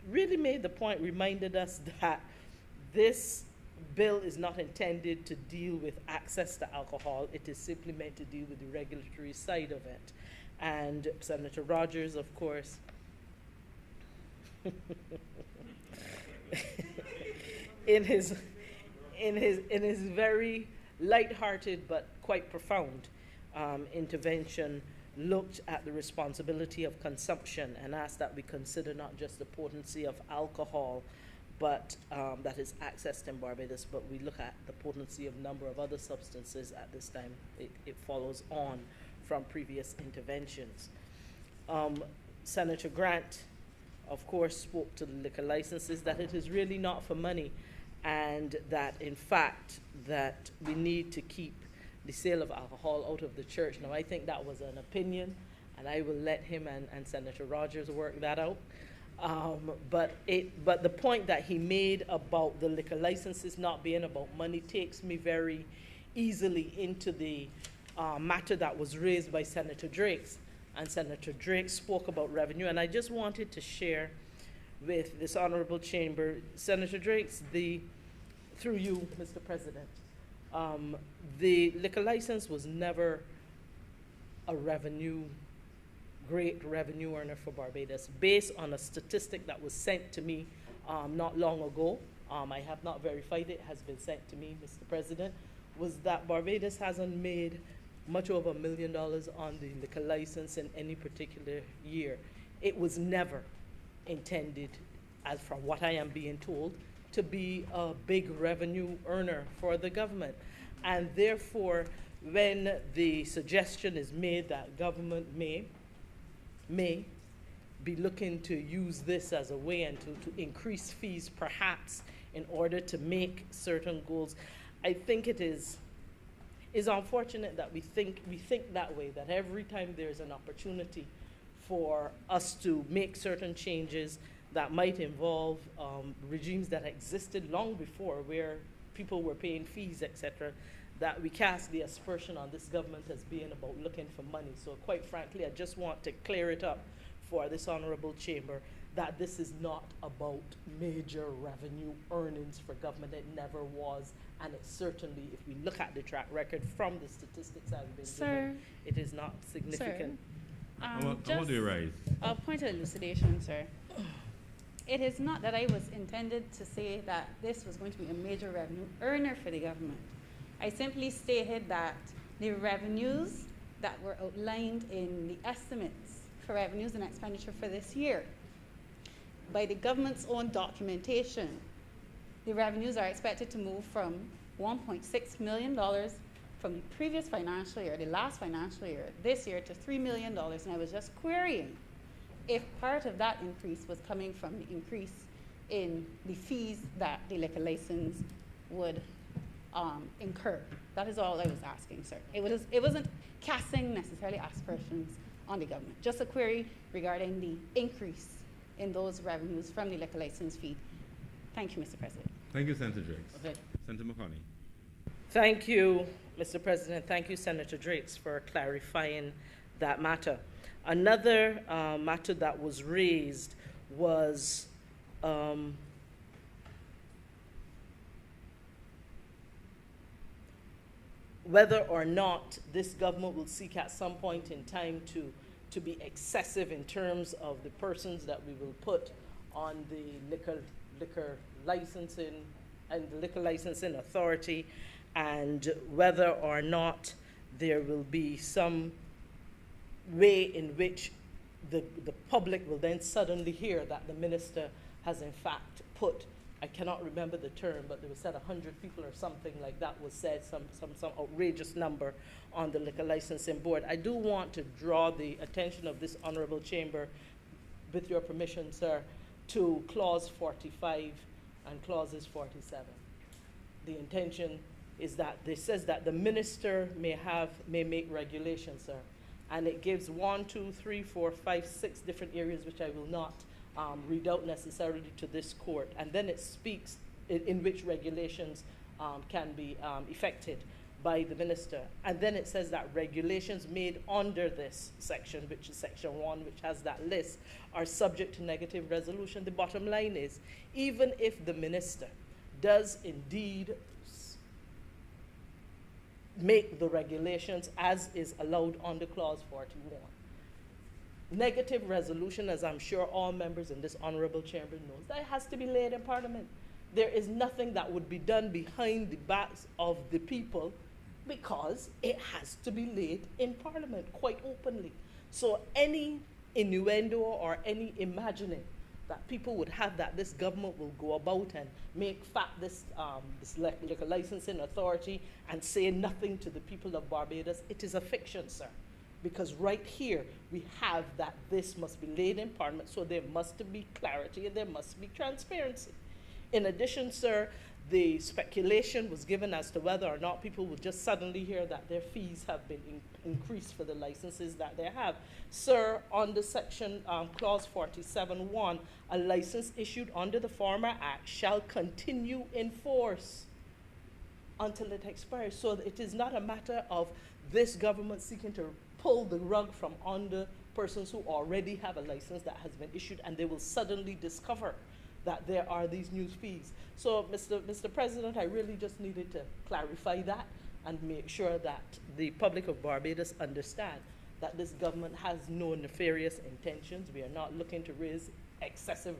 really made the point, reminded us that this bill is not intended to deal with access to alcohol. It is simply meant to deal with the regulatory side of it. And Senator Rogers, of course, in his very light-hearted but quite profound intervention, looked at the responsibility of consumption and asked that we consider not just the potency of alcohol, but that is accessed in Barbados, but we look at the potency of a number of other substances at this time. It follows on from previous interventions. Senator Grant, of course, spoke to the liquor licenses, that it is really not for money, and that, in fact, that we need to keep the sale of alcohol out of the church. Now, I think that was an opinion, and I will let him and Senator Rogers work that out. But the point that he made about the liquor licenses not being about money takes me very easily into the matter that was raised by Senator Drakes. And Senator Drake spoke about revenue, and I just wanted to share with this honorable chamber, Senator Drakes, through you, Mr. President, the liquor license was never a great revenue earner for Barbados. Based on a statistic that was sent to me not long ago, I have not verified it, has been sent to me, Mr. President, was that Barbados hasn't made much over $1 million on the liquor license in any particular year. It was never intended, as from what I am being told, to be a big revenue earner for the government. And therefore, when the suggestion is made that government may be looking to use this as a way and to increase fees perhaps in order to make certain goals, I think it is unfortunate that we think that way, that every time there's an opportunity for us to make certain changes that might involve regimes that existed long before, where people were paying fees, etc., that we cast the aspersion on this government as being about looking for money. So quite frankly, I just want to clear it up for this honorable chamber that this is not about major revenue earnings for government. It never was, and it certainly, if we look at the track record from the statistics that have been given, it is not significant. Just a point of elucidation, sir. It is not that I was intended to say that this was going to be a major revenue earner for the government. I simply stated that the revenues that were outlined in the estimates for revenues and expenditure for this year, by the government's own documentation, the revenues are expected to move from $1.6 million from the previous financial year, the last financial year, this year, to $3 million. And I was just querying if part of that increase was coming from the increase in the fees that the liquor license would incur. That is all I was asking, sir. It wasn't casting necessarily aspersions on the government, just a query regarding the increase in those revenues from the liquor license fee. Thank you, Mr. President. Thank you, Senator Drakes. Okay. Senator McConney. Thank you, Mr. President. Thank you, Senator Drakes, for clarifying that matter. Another matter that was raised was whether or not this government will seek at some point in time to be excessive in terms of the persons that we will put on the liquor licensing and the liquor licensing authority, and whether or not there will be some way in which the public will then suddenly hear that the minister has in fact put, I cannot remember the term, but there was said 100 people or something like that was said, some outrageous number on the liquor licensing board. I do want to draw the attention of this honorable chamber, with your permission, sir, to clause 45 and clauses 47. The intention is that it says that the minister may make regulations, sir, and it gives 1, 2, 3, 4, 5, 6 different areas, which I will not read out necessarily to this court, and then it speaks in which regulations can be effected by the minister. And then it says that regulations made under this section, which is section 1, which has that list, are subject to negative resolution. The bottom line is, even if the minister does indeed make the regulations as is allowed under clause 41, negative resolution, as I'm sure all members in this honorable chamber knows, that has to be laid in Parliament. There is nothing that would be done behind the backs of the people, because it has to be laid in Parliament quite openly. So any innuendo or any imagining that people would have that this government will go about and make fat this liquor licensing authority and say nothing to the people of Barbados, it is a fiction, sir. because right here we have that this must be laid in Parliament, so there must be clarity and there must be transparency. In addition, sir, the speculation was given as to whether or not people would just suddenly hear that their fees have been increased for the licenses that they have. Sir, under section clause 47(1), a license issued under the former act shall continue in force until it expires. So it is not a matter of this government seeking to pull the rug from under persons who already have a license that has been issued, and they will suddenly discover that there are these new fees. So, Mr. President, I really just needed to clarify that and make sure that the public of Barbados understand that this government has no nefarious intentions. We are not looking to raise excessive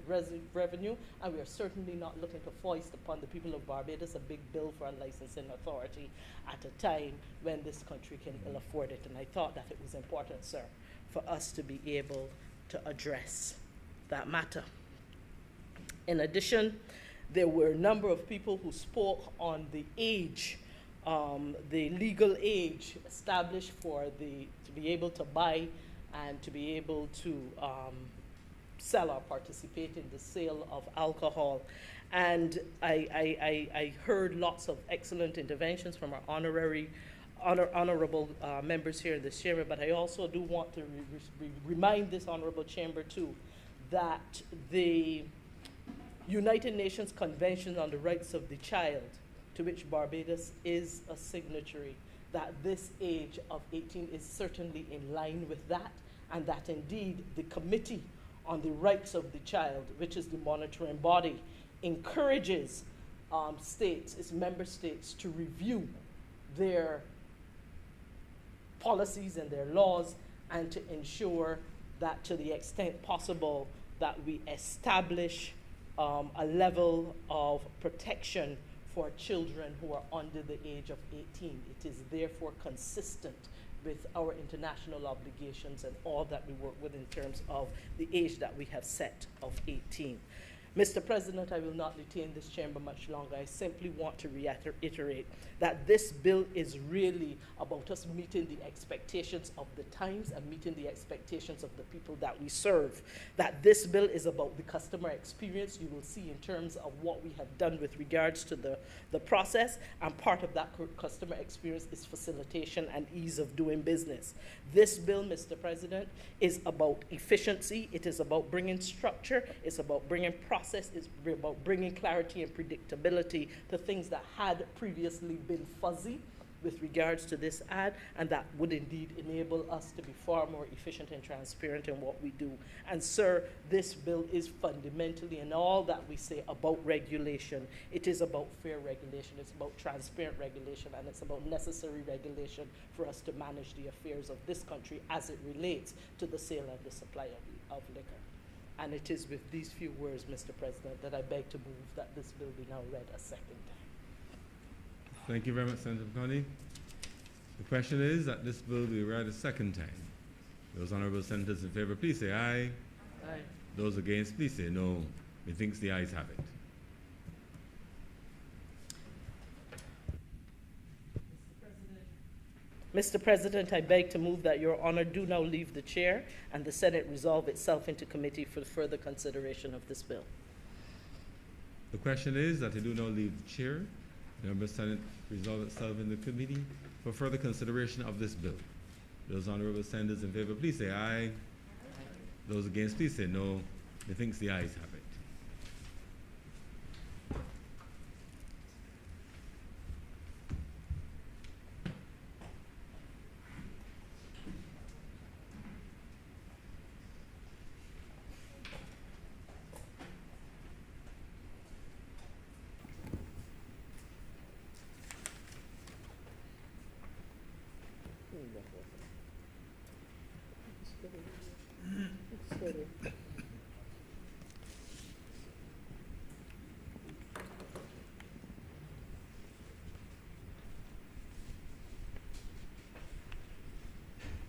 revenue, and we are certainly not looking to foist upon the people of Barbados a big bill for a licensing authority at a time when this country can ill afford it. And I thought that it was important, sir, for us to be able to address that matter. In addition, there were a number of people who spoke on the age, the legal age established for to be able to buy and to be able to sell or participate in the sale of alcohol. And I heard lots of excellent interventions from our honorable members here in this chamber, but I also do want to remind this honorable chamber too that the United Nations Convention on the Rights of the Child, to which Barbados is a signatory, that this age of 18 is certainly in line with that, and that indeed the Committee on the Rights of the Child, which is the monitoring body, encourages its member states to review their policies and their laws, and to ensure that to the extent possible that we establish a level of protection for children who are under the age of 18. It is therefore consistent with our international obligations and all that we work with in terms of the age that we have set of 18. Mr. President, I will not detain this chamber much longer. I simply want to reiterate that this bill is really about us meeting the expectations of the times and meeting the expectations of the people that we serve. That this bill is about the customer experience. You will see in terms of what we have done with regards to the process, and part of that customer experience is facilitation and ease of doing business. This bill, Mr. President, is about efficiency. It is about bringing structure. It's about bringing process. It's about bringing clarity and predictability to things that had previously been fuzzy with regards to this ad, and that would indeed enable us to be far more efficient and transparent in what we do. And sir, this bill is fundamentally in all that we say about regulation. It is about fair regulation, it's about transparent regulation, and it's about necessary regulation for us to manage the affairs of this country as it relates to the sale and the supply of liquor. And it is with these few words, Mr. President, that I beg to move that this bill be now read a second time. Thank you very much, Senator Connie. The question is that this bill be read a second time. Those honorable senators in favor, please say aye. Aye. Those against, please say no. Methinks the ayes have it. Mr. President, I beg to move that Your Honor do now leave the chair and the Senate resolve itself into committee for further consideration of this bill. The question is that I do now leave the chair. The member Senate resolve itself in the committee for further consideration of this bill. Those honorable senators in favor, please say aye. Those against, please say no. Methinks the ayes have it.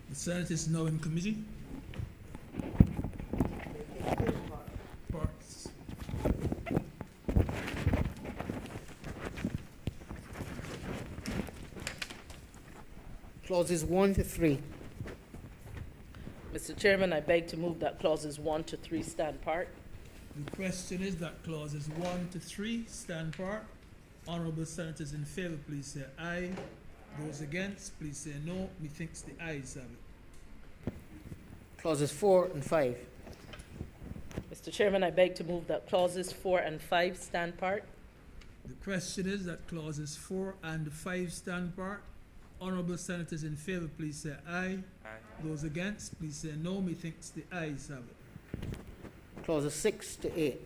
The Senate is now in committee. Parts. Clauses 1 to 3. Mr. Chairman, I beg to move that clauses 1 to 3 stand part. The question is that clauses 1 to 3 stand part. Honorable senators in favor, please say aye. Those against, please say no. Methinks the ayes have it. Clauses 4 and 5. Mr. Chairman, I beg to move that clauses 4 and 5 stand part. The question is that clauses 4 and 5 stand part. Honorable senators in favor, please say aye. Aye. Those against, please say no. Methinks the ayes have it. Clauses 6 to 8.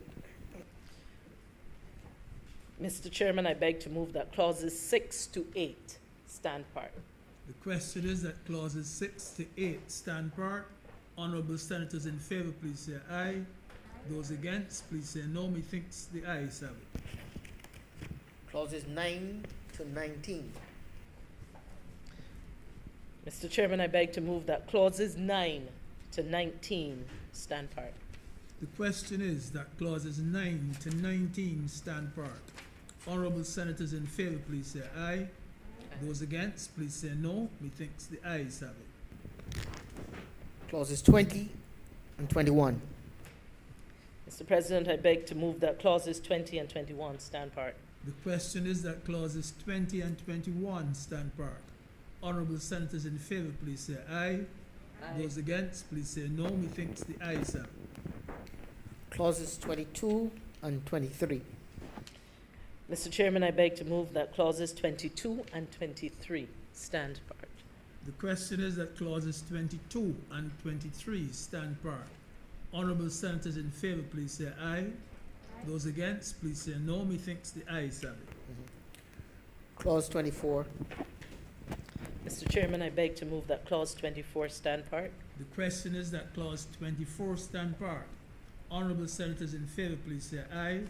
Mr. Chairman, I beg to move that clauses 6 to 8 stand part. The question is that clauses 6 to 8 stand part. Honorable senators in favor, please say aye. Those against, please say no. Methinks the ayes have it. Clauses 9 to 19. Mr. Chairman, I beg to move that clauses 9 to 19 stand part. The question is that clauses 9 to 19 stand part. Honorable senators in favor, please say aye. Those against, please say no. Methinks the ayes have it. Clauses 20 and 21. Mr. President, I beg to move that clauses 20 and 21 stand part. The question is that clauses 20 and 21 stand part. Honorable senators in favor, please say aye. Those against, please say no. Methinks the ayes have it. Clauses 22 and 23. Mr. Chairman, I beg to move that clauses 22 and 23 stand part. The question is that clauses 22 and 23 stand part. Honorable senators in favor, please say aye. Those against, please say no. Methinks the ayes have it. Clause 24. Mr. Chairman, I beg to move that clause 24 stand part. The question is that clause 24 stand part. Honorable senators in favor, please say aye.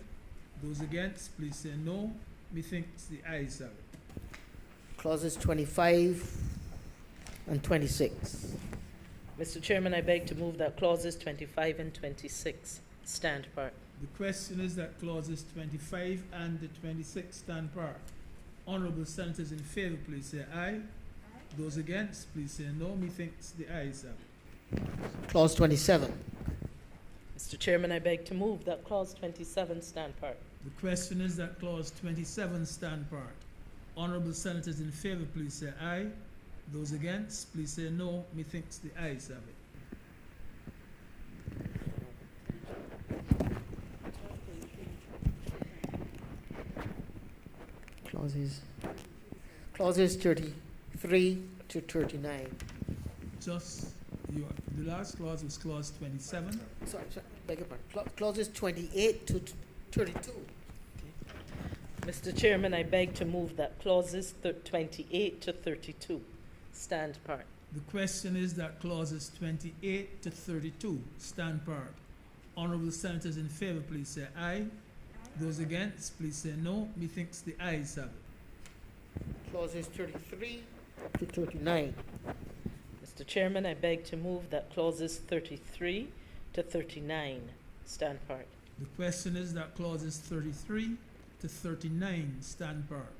Those against, please say no. Methinks the ayes have it. Clauses 25 and 26. Mr. Chairman, I beg to move that clauses 25 and 26 stand part. The question is that clauses 25 and the 26 stand part. Honorable senators in favor, please say aye. Those against, please say no. Methinks the ayes have it. Clause 27. Mr. Chairman, I beg to move that clause 27 stand part. The question is that clause 27 stand part. Honorable senators in favor, please say aye. Those against, please say no. Methinks the ayes have it. Clauses 33 to 39. The last clause was clause 27. Sorry, beg your pardon. Clauses 28 to 32. Mr. Chairman, I beg to move that clauses 28 to 32 stand part. The question is that clauses 28 to 32 stand part. Honorable senators in favor, please say aye. Those against, please say no. Methinks the ayes have it. Clauses 33 to 39. Mr. Chairman, I beg to move that clauses 33 to 39 stand part. The question is that clauses 33 to 39 stand part.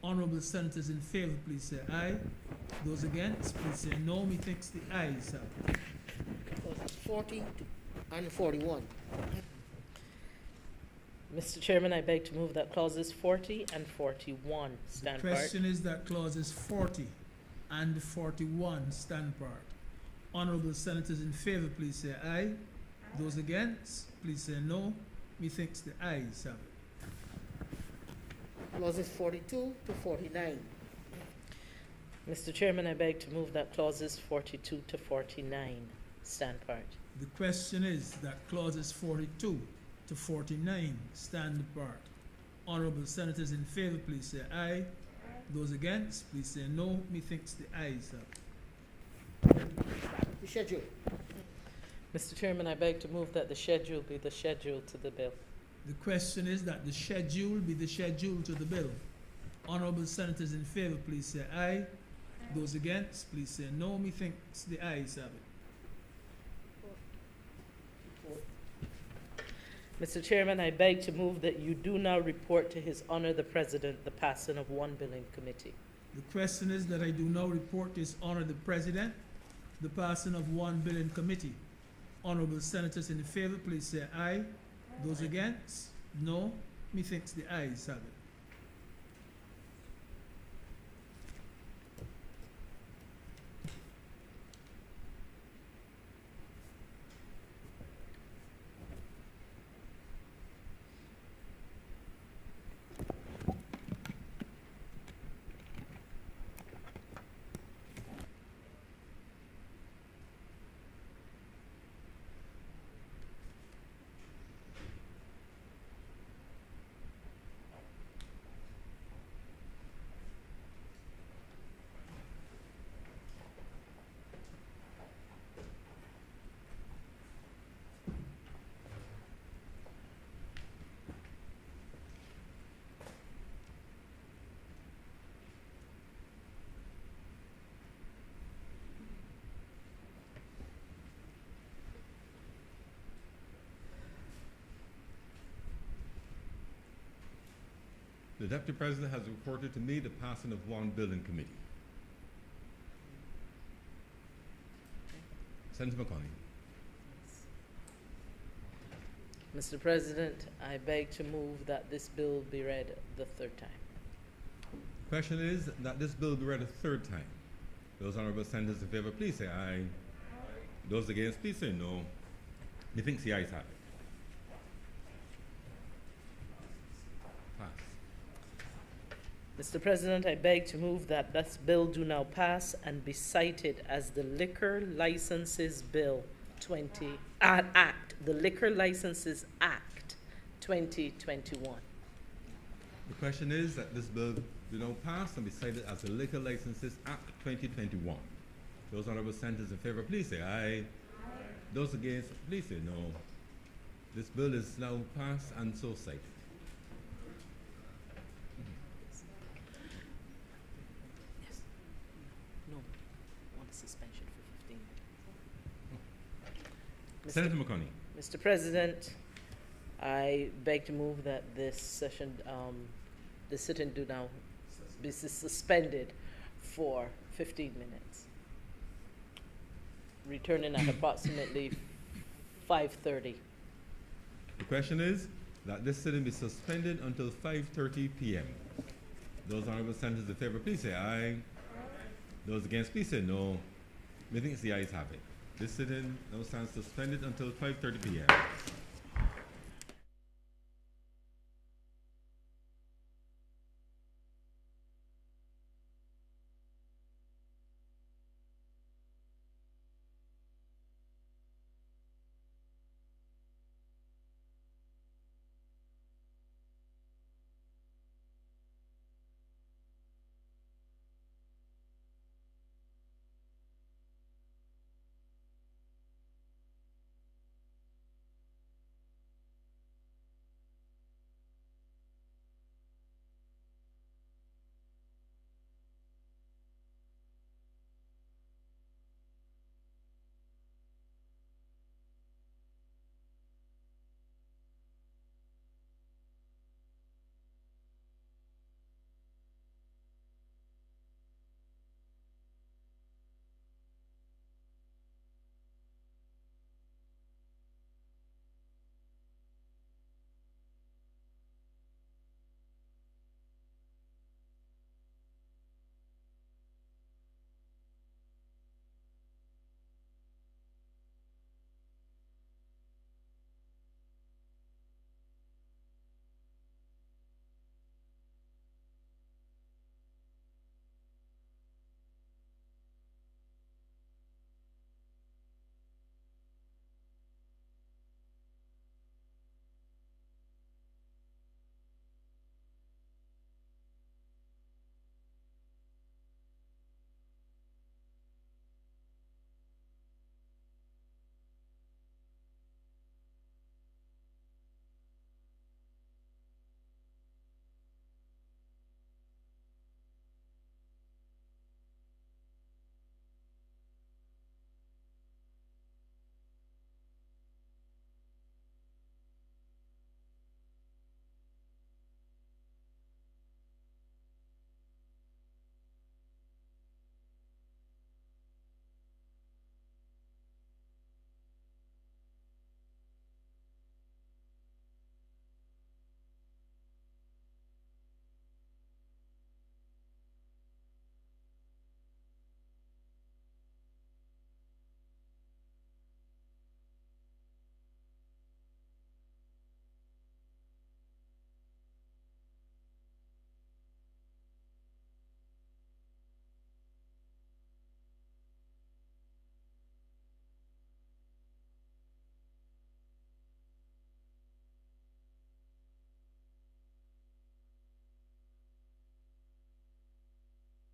Honorable senators in favor, please say aye. Those against, please say no. Methinks the ayes have it. Clauses 40 and 41. Mr. Chairman, I beg to move that clauses 40 and 41 stand The part. question is that clauses 40 and 41 stand part. Honorable senators in favor, please say aye. Those against, please say no. Methinks the ayes have it. Clauses 42 to 49. Mr. Chairman, I beg to move that clauses 42 to 49 stand part. The question is that clauses 42 to 49 stand apart. Honorable senators in favor, please say aye. Those against, please say no. Methinks the ayes have it. The schedule. Mr. Chairman, I beg to move that the schedule be the schedule to the bill. The question is that the schedule be the schedule to the bill. Honorable senators in favor, please say aye. Those against, please say no. Methinks the ayes have it. Mr. Chairman, I beg to move that you do now report to His Honor the President the passing of one bill in committee. The question is that I do now report to His Honor the President the passing of one bill in committee? Honorable senators in favor, please say aye. Those against? No. Methinks the ayes have it. The Deputy President has reported to me the passing of one bill in committee. Senator McConney. Mr. President, I beg to move that this bill be read the third time. Question is that this bill be read a third time. Those honorable senators in favor, please say aye. Those against, please say no. Methinks the ayes have it. Pass. Mr. President, I beg to move that this bill do now pass and be cited as the Liquor Licenses Bill Act, the Liquor Licenses Act 2021. The question is that this bill do now pass and be cited as the Liquor Licenses Act 2021. Those honorable senators in favor, please say aye. Those against, please say no. This bill is now passed and so cited. No, on a suspension for 15 minutes. Senator McConney. Mr. President, I beg to move that this session, the sitting do now be suspended for 15 minutes. Returning at approximately 5:30. The question is that this sitting be suspended until 5:30 p.m. Those honorable senators in favor, please say aye. Those against, please say no. Methinks the ayes have it. This sitting now stands suspended until 5:30 p.m.